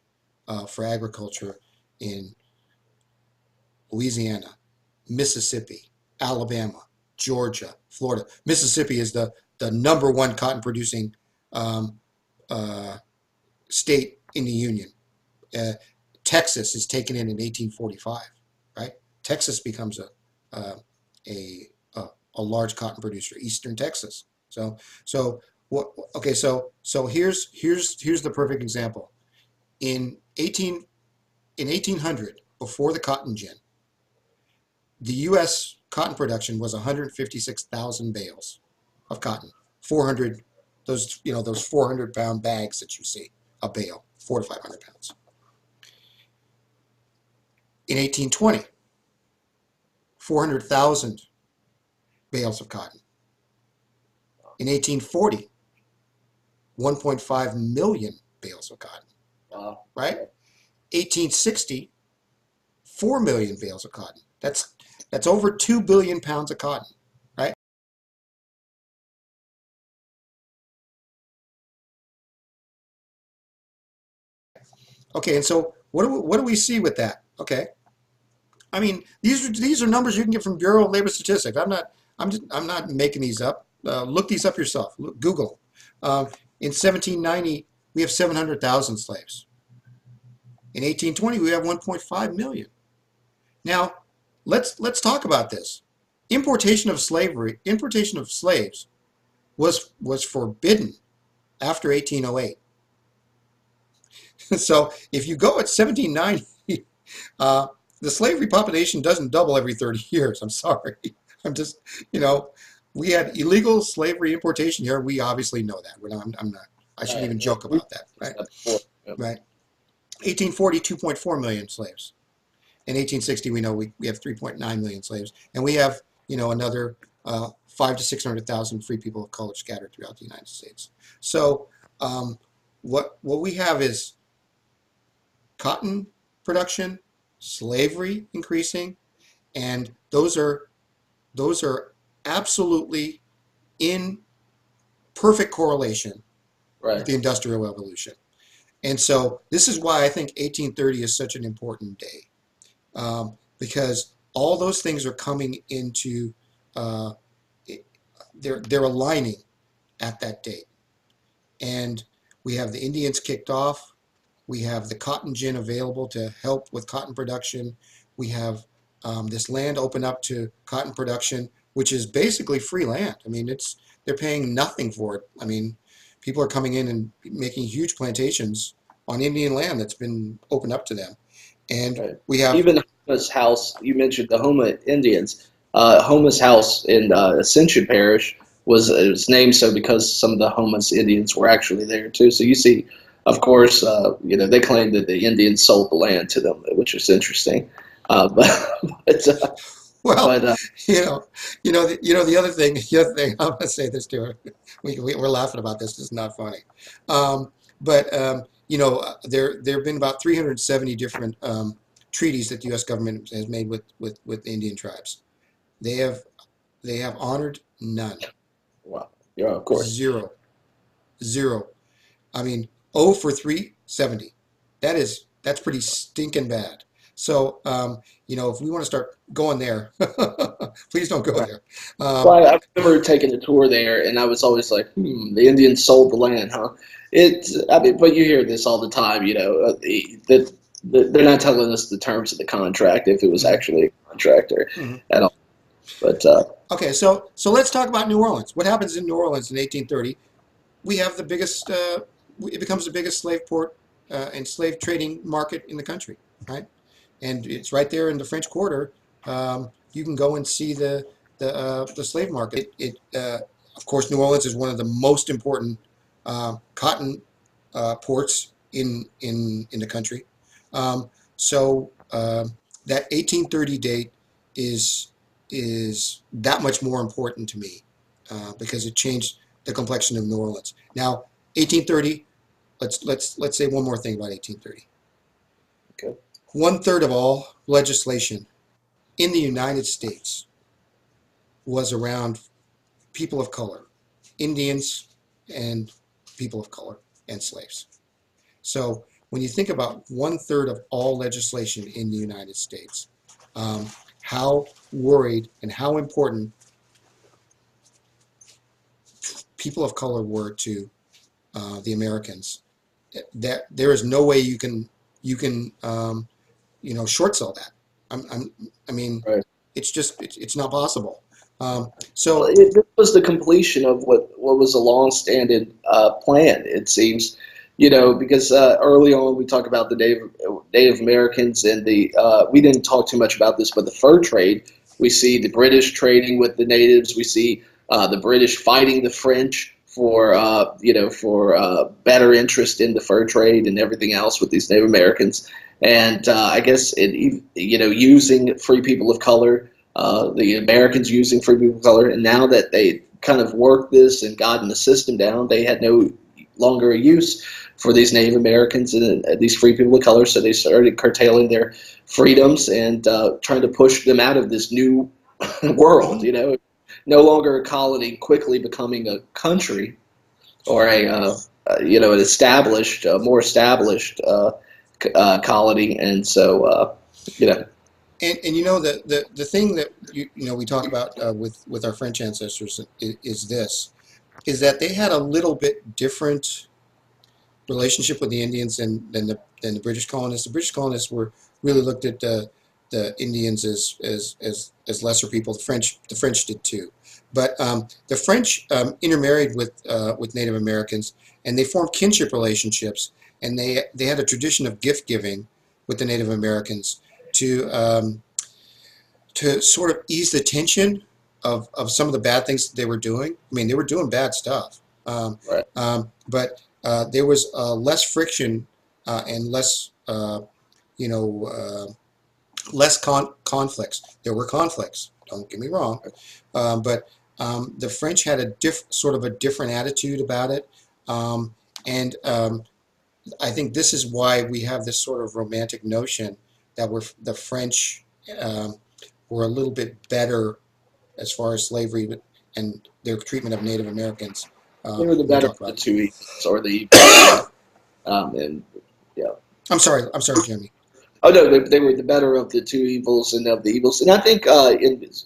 for agriculture in Louisiana, Mississippi, Alabama, Georgia, Florida. Mississippi is the number one cotton producing um, uh, state in the Union. Uh, Texas is taken in 1845, right? Texas becomes uh, a, a a large cotton producer, Eastern Texas. So what? Okay, so here's the perfect example. In 1800, before the cotton gin, the U.S. cotton production was 156,000 bales of cotton. 400 those 400-pound bags that you see, a bale, 400 to 500 pounds. In 1820, 400,000 bales of cotton. In 1840, 1.5 million bales of cotton. Right? 1860, 4 million bales of cotton. That's over 2 billion pounds of cotton. Right? Okay, and so what do we see with that? Okay, I mean these are numbers you can get from Bureau of Labor Statistics. I'm not making these up. Look these up yourself. Google. In 1790, we have 700,000 slaves. In 1820, we have 1.5 million. Now, let's talk about this. Importation of slaves was forbidden after 1808. So if you go at 1790, uh, the slavery population doesn't double every 30 years. I'm sorry. I'm just, you know, we had illegal slavery importation here. We obviously know that. I'm not, I shouldn't Right. even Yeah, joke we've about that, right? discussed that before. Yep. Right. 1840, 2.4 million slaves. In 1860, we know we have 3.9 million slaves. And we have, another five to 600,000 free people of color scattered throughout the United States. So um, what we have is cotton production, slavery increasing, and those are absolutely in perfect correlation with Right. the Industrial Revolution. And so this is why I think 1830 is such an important day, because all those things are coming into uh, they're aligning at that date. And we have the Indians kicked off. We have the cotton gin available to help with cotton production. We have this land open up to cotton production, which is basically free land. I mean, they're paying nothing for it. I mean, people are coming in and making huge plantations on Indian land that's been opened up to them. And Right. we have, Even Homa's house, you mentioned the Homa Indians. Homa's house in Ascension Parish was it was named so because some of the Homa's Indians were actually there too. So you see, of course, they claim that the Indians sold the land to them, which is interesting. But but, uh, well, but you know, the other thing, I'm going to say this too. We're laughing about this. This is not funny. But there have been about 370 different treaties that the U.S. government has made with Indian tribes. They have they have honored none, well, yeah, of course, zero, zero. I mean, 0 for 370. That's pretty stinking bad. So if we want to start going there, please don't go right. there. Well, Um, I remember taking a tour there, and I was always like, the Indians sold the land, huh? I mean, but you hear this all the time, they're not telling us the terms of the contract if it was mhm, actually a contract or mhm. at all. But Okay, so let's talk about New Orleans. What happens in New Orleans in 1830? We have the biggest. It becomes the biggest slave port and slave trading market in the country, right? And it's right there in the French Quarter. You can go and see the slave market. Of course, New Orleans is one of the most important cotton ports in the country. So that 1830 date is is that much more important to me because it changed the complexion of New Orleans. Now, 1830. Let's say one more thing about 1830. okay, 1/3 of all legislation in the United States was around people of color, Indians, and people of color and slaves. So when you think about 1/3 of all legislation in the United States, um, how worried and how important people of color were to the Americans, that there is no way you can short sell that. I mean, right. it's not possible. Well, So this was the completion of what was a long-standing plan, it seems. Because early on we talk about the Native Americans and we didn't talk too much about this, but the fur trade. We see the British trading with the natives. We see the British fighting the French for better interest in the fur trade and everything else with these Native Americans. And I guess using free people of color, the Americans using free people of color, and now that they kind of worked this and gotten the system down, they had no longer a use for these Native Americans and these free people of color, so they started curtailing their freedoms and trying to push them out of this new world. No longer a colony, quickly becoming a country or an established, more established colony, and so you know, and the thing that we talk about with our French ancestors is this is that they had a little bit different relationship with the Indians than the British colonists. The British colonists were really looked at the Indians as lesser people. The French did too, but the French intermarried with Native Americans, and they formed kinship relationships, and they had a tradition of gift giving with the Native Americans to sort of ease the tension of some of the bad things that they were doing. I mean, they were doing bad stuff, right. but there was less friction and you know, uh, less conflicts. There were conflicts. Don't get me wrong, but The French had a sort of a different attitude about it, um, and I think this is why we have this sort of romantic notion that the French um, were a little bit better as far as slavery and their treatment of Native Americans They were the when we better talk of the about. two evils or the evils, and yeah. I'm sorry, Jeremy. Oh no, they were the better of the two evils and of the evils. And I think,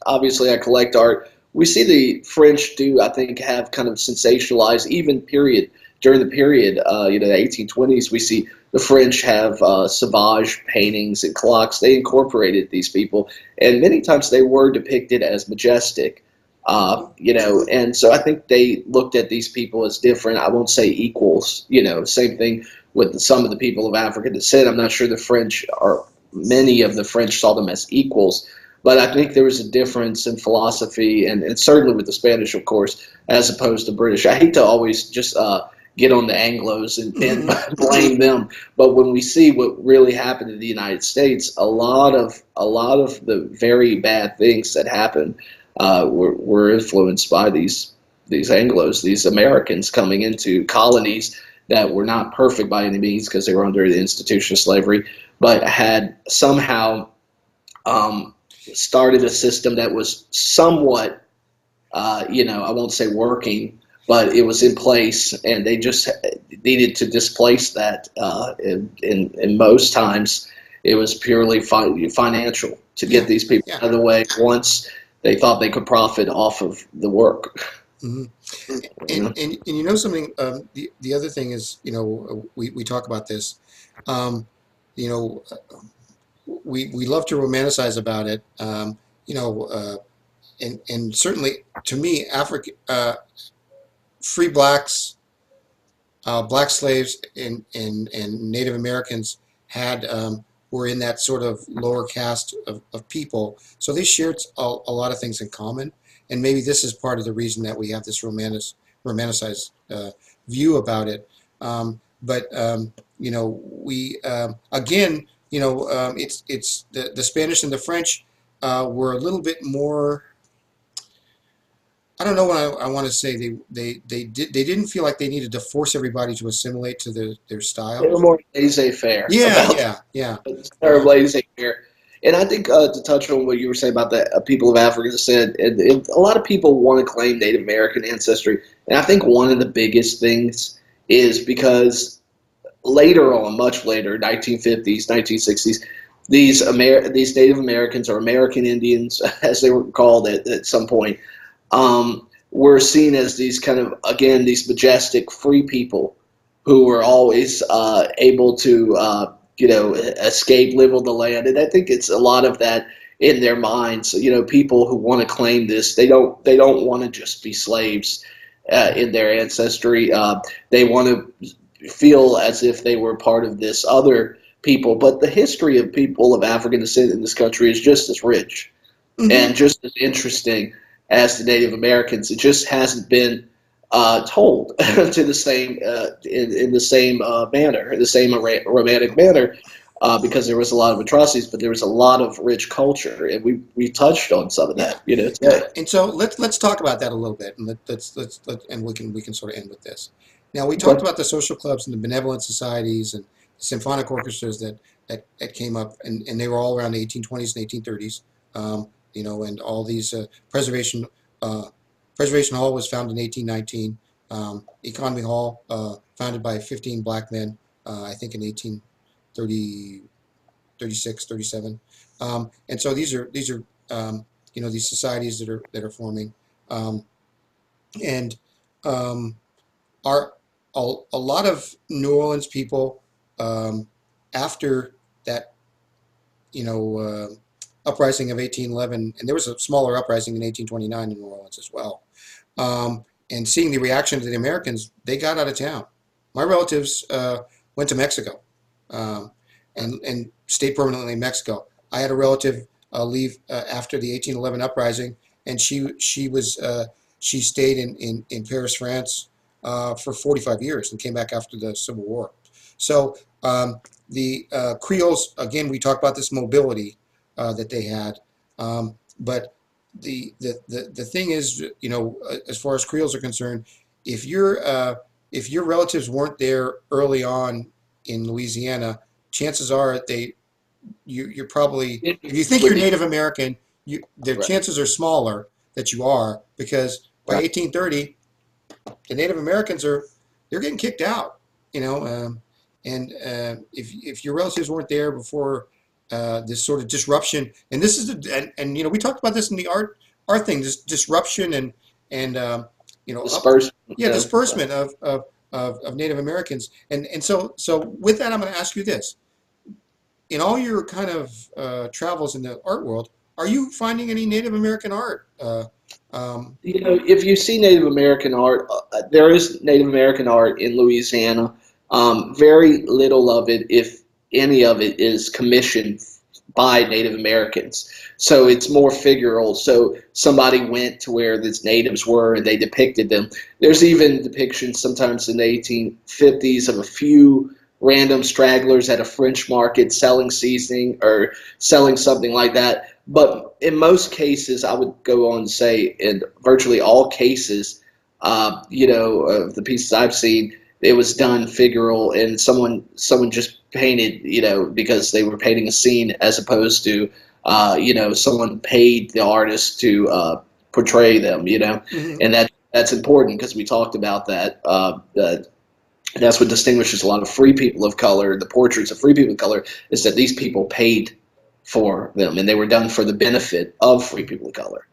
obviously, I collect art. We see the French do, I think, have kind of sensationalized even period during the period, the 1820s. We see the French have sauvage paintings and clocks. They incorporated these people, and many times they were depicted as majestic. And so I think they looked at these people as different. I won't say equals. Same thing with some of the people of African descent. I'm not sure the French or many of the French saw them as equals, but I think there was a difference in philosophy, and certainly with the Spanish, of course, as opposed to British. I hate to always just get on the Anglos and Hmm. blame them, but when we see what really happened in the United States, a lot of the very bad things that happened were influenced by these Anglos, these Americans coming into colonies that were not perfect by any means because they were under the institution of slavery, but had somehow um, started a system that was somewhat, I won't say working, but it was in place, and they just needed to displace that. In most times, it was purely financial to get Yeah, these people yeah. out of the way once they thought they could profit off of the work. Hmm. You know? And you know something, the other thing is, we talk about this, um, you know, we love to romanticize about it, you know, and certainly to me, Africa, free blacks, black slaves, and Native Americans had were in that sort of lower caste of people, so they shared a lot of things in common, and maybe this is part of the reason that we have this romanticized view about it. But we again, it's the Spanish and the French were a little bit more. I don't know what I want to say. They didn't feel like they needed to force everybody to assimilate to their They were styles. more laissez-faire Yeah, about yeah, yeah. or Uh, laissez-faire. And I think to touch on what you were saying about the people of African descent, and a lot of people want to claim Native American ancestry, and I think one of the biggest things is because later on, much later, 1950s, 1960s, these Native Americans or American Indians, as they were called at some point, were seen as these kind of, again, these majestic free people who were always able to escape, live on the land. And I think it's a lot of that in their minds. People who want to claim this, they don't want to just be slaves in their ancestry. They want to feel as if they were part of this other people. But the history of people of African descent in this country is just as rich hmm. and just as interesting as the Native Americans. It just hasn't been told to the same in the same manner, the same romantic manner, because there was a lot of atrocities, but there was a lot of rich culture, and we touched on some of Yeah, that, yeah. today. And so let's talk about that a little bit, and and we can sort of end with this. Now we talked Okay. about the social clubs and the benevolent societies and symphonic orchestras that came up, and they were all around the 1820s and 1830s. And all these uh, Preservation Hall was founded in 1819. Economy Hall, founded by 15 black men, I think in 1830, 36, 37. And so these are these societies that are forming, um, and um, are a lot of New Orleans people, after that uprising of 1811, and there was a smaller uprising in 1829 in New Orleans as well. And seeing the reaction to the Americans, they got out of town. My relatives went to Mexico, um, and stayed permanently in Mexico. I had a relative leave after the 1811 uprising, and she stayed in Paris, France, for 45 years and came back after the Civil War. So the Creoles, again, we talk about this mobility that they had, but the thing is, as far as Creoles are concerned, if your relatives weren't there early on in Louisiana, chances are you're probably, It if you think would you're be Native American, their right, chances are smaller that you are, because by right. 1830 the Native Americans they're getting kicked out, and if your relatives weren't there before this sort of disruption, and this is and we talked about this in the art thing, this disruption and up, Dispersed, yeah, disbursement of Native Americans, and so with that, I'm going to ask you this: in all your kind of travels in the art world, are you finding any Native American art? If you see Native American art, there is Native American art in Louisiana. Very little of it, if any of it, is commissioned by Native Americans. So it's more figural. So somebody went to where these natives were and they depicted them. There's even depictions sometimes in the 1850s of a few random stragglers at a French market selling seasoning or selling something like that. But in most cases, I would go on to say, in virtually all cases, of the pieces I've seen, it was done figural, and someone just painted, because they were painting a scene, as opposed to, someone paid the artist to portray them, mhm. and that's important because we talked about that. That's what distinguishes a lot of free people of color, the portraits of free people of color, is that these people paid for them and they were done for the benefit of free people of color.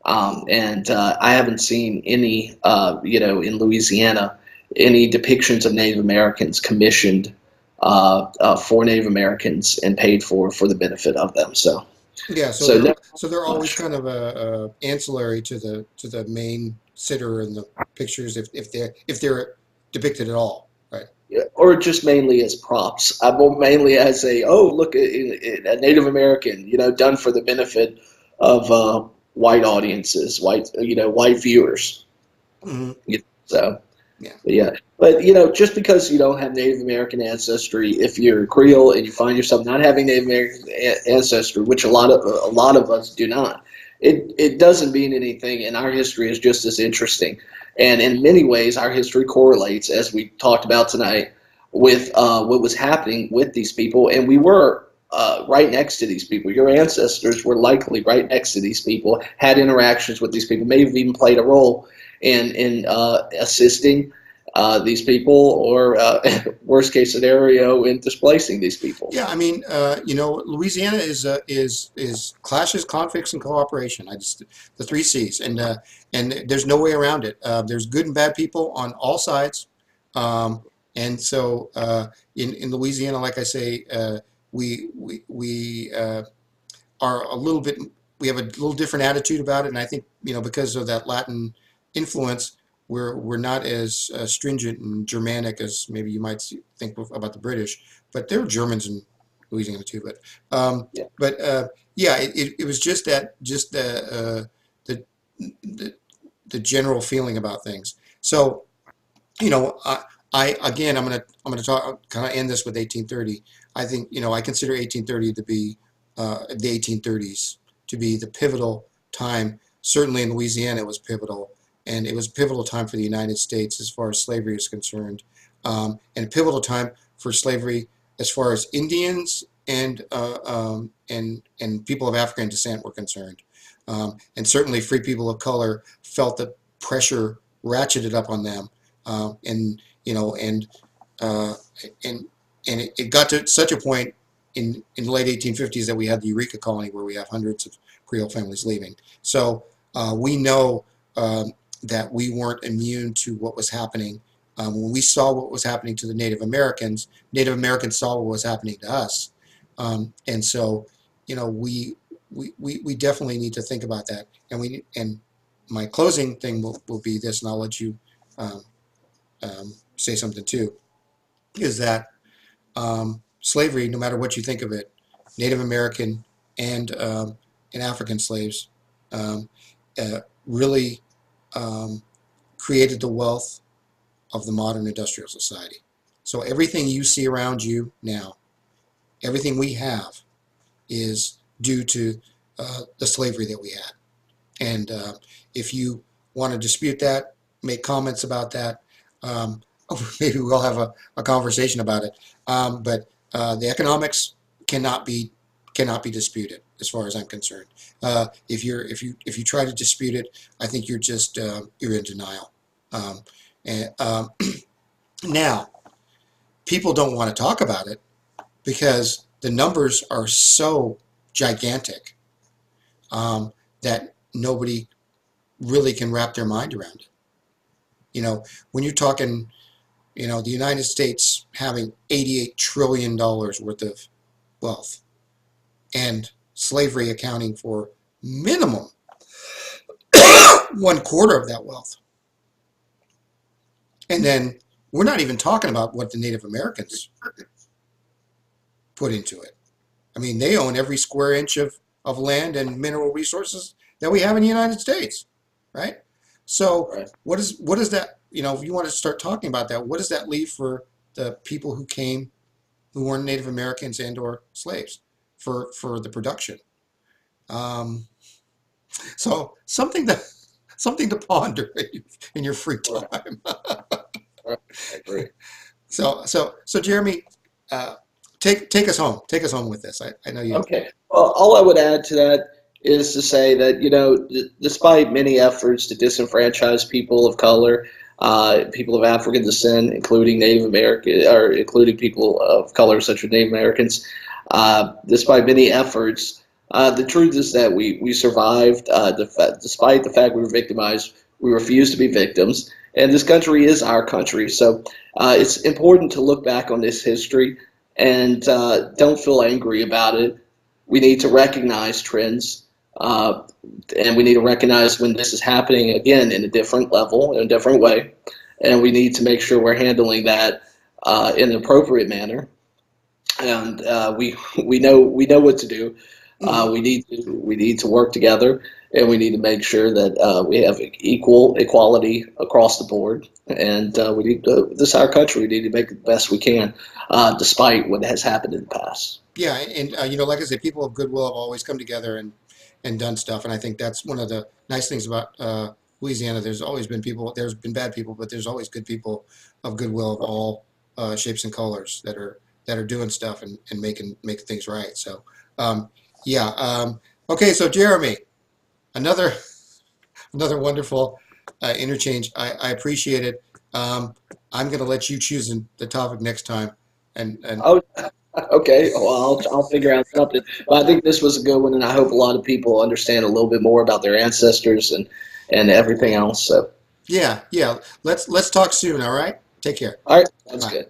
And I haven't seen any, in Louisiana, any depictions of Native Americans commissioned for Native Americans and paid for the benefit of them. Yeah, So no, so they're always much. kind of a ancillary to the main sitter in the pictures, if they're depicted at all, right? Or just mainly as props. Mainly as look, a Native American, done for the benefit of white audiences, white viewers. Hmm. So. Yeah, But yeah, but just because you don't have Native American ancestry, if you're Creole and you find yourself not having Native American ancestry, which a lot of us do not, it doesn't mean anything. And our history is just as interesting. And in many ways, our history correlates, as we talked about tonight, with what was happening with these people. And we were right next to these people. Your ancestors were likely right next to these people, had interactions with these people, may have even played a role in assisting these people, or worst case scenario, in displacing these people. yeah. I mean, Louisiana is clashes, conflicts, and cooperation. The three C's, and there's no way around it. There's good and bad people on all sides, um, and so in Louisiana, like I say, we are a little bit, we have a little different attitude about it, and I think because of that Latin influence, we're not as stringent and Germanic as maybe you might think about the British, but there were Germans in Louisiana too. Um, Yeah. but yeah, it was the, the the general feeling about things. So I again, I'm gonna talk kind of end this with 1830. I think I consider 1830 to be the 1830s to be the pivotal time. Certainly in Louisiana, it was pivotal, and it was a pivotal time for the United States as far as slavery is concerned, and a pivotal time for slavery as far as Indians and people of African descent were concerned, and certainly free people of color felt the pressure ratcheted up on them, and you know, uh, and it got to such a point in the late 1850s that we had the Eureka Colony, where we have hundreds of Creole families leaving. So we know that we weren't immune to what was happening. When we saw what was happening to the Native Americans saw what was happening to us, and so we definitely need to think about that. And my closing thing will be this, and I'll let you um, say something too, is that slavery, no matter what you think of it, Native American and African slaves, um, really um, created the wealth of the modern industrial society. So everything you see around you now, everything we have, is due to the slavery that we had. And if you want to dispute that, make comments about that, um, maybe we'll have a conversation about it. But the economics cannot be cannot be disputed, as far as I'm concerned. If you try to dispute it, I think you're in denial. Um, and now, people don't want to talk about it because the numbers are so gigantic, that nobody really can wrap their mind around it. When you're talking, the United States having $88 trillion worth of wealth, and slavery accounting for minimum one quarter of that wealth. And then we're not even talking about what the Native Americans put into it. I mean, they own every square inch of land and mineral resources that we have in the United States, right? So Right. what is that? If you want to start talking about that, what does that leave for the people who weren't Native Americans and or slaves for the production? Um, so something to ponder in your free Right. time. Right. I agree. So Jeremy, uh, take us home. Take us home with this. I know you. Okay. Well, all I would add to that is to say that, despite many efforts to disenfranchise people of color, people of African descent, including Native American, or including people of color such as Native Americans, despite many efforts, the truth is that we survived. Despite the fact we were victimized, we refused to be victims, and this country is our country. So it's important to look back on this history and don't feel angry about it. We need to recognize trends, uh, and we need to recognize when this is happening again in a different level, in a different way, and we need to make sure we're handling that in an appropriate manner. And we know what to do. Mhm. We need to work together, and we need to make sure that we have equal equality across the board. And this is our country. We need to make the best we can, despite what has happened in the past. Yeah, and like I said, people of goodwill have always come together and done stuff, and I think that's one of the nice things about Louisiana. There's always been people. There's been bad people, but there's always good people of goodwill of all shapes and colors that are doing stuff and making things right. So, um, yeah. Okay, so Jeremy, another another wonderful interchange. I appreciate it. I'm going to let you choose the topic next time, and Oh, okay. Well, I'll figure out something. But I think this was a good one, and I hope a lot of people understand a little bit more about their ancestors and everything else. So, yeah, yeah. Let's talk soon. All right. Take care. all right, sounds Bye. good.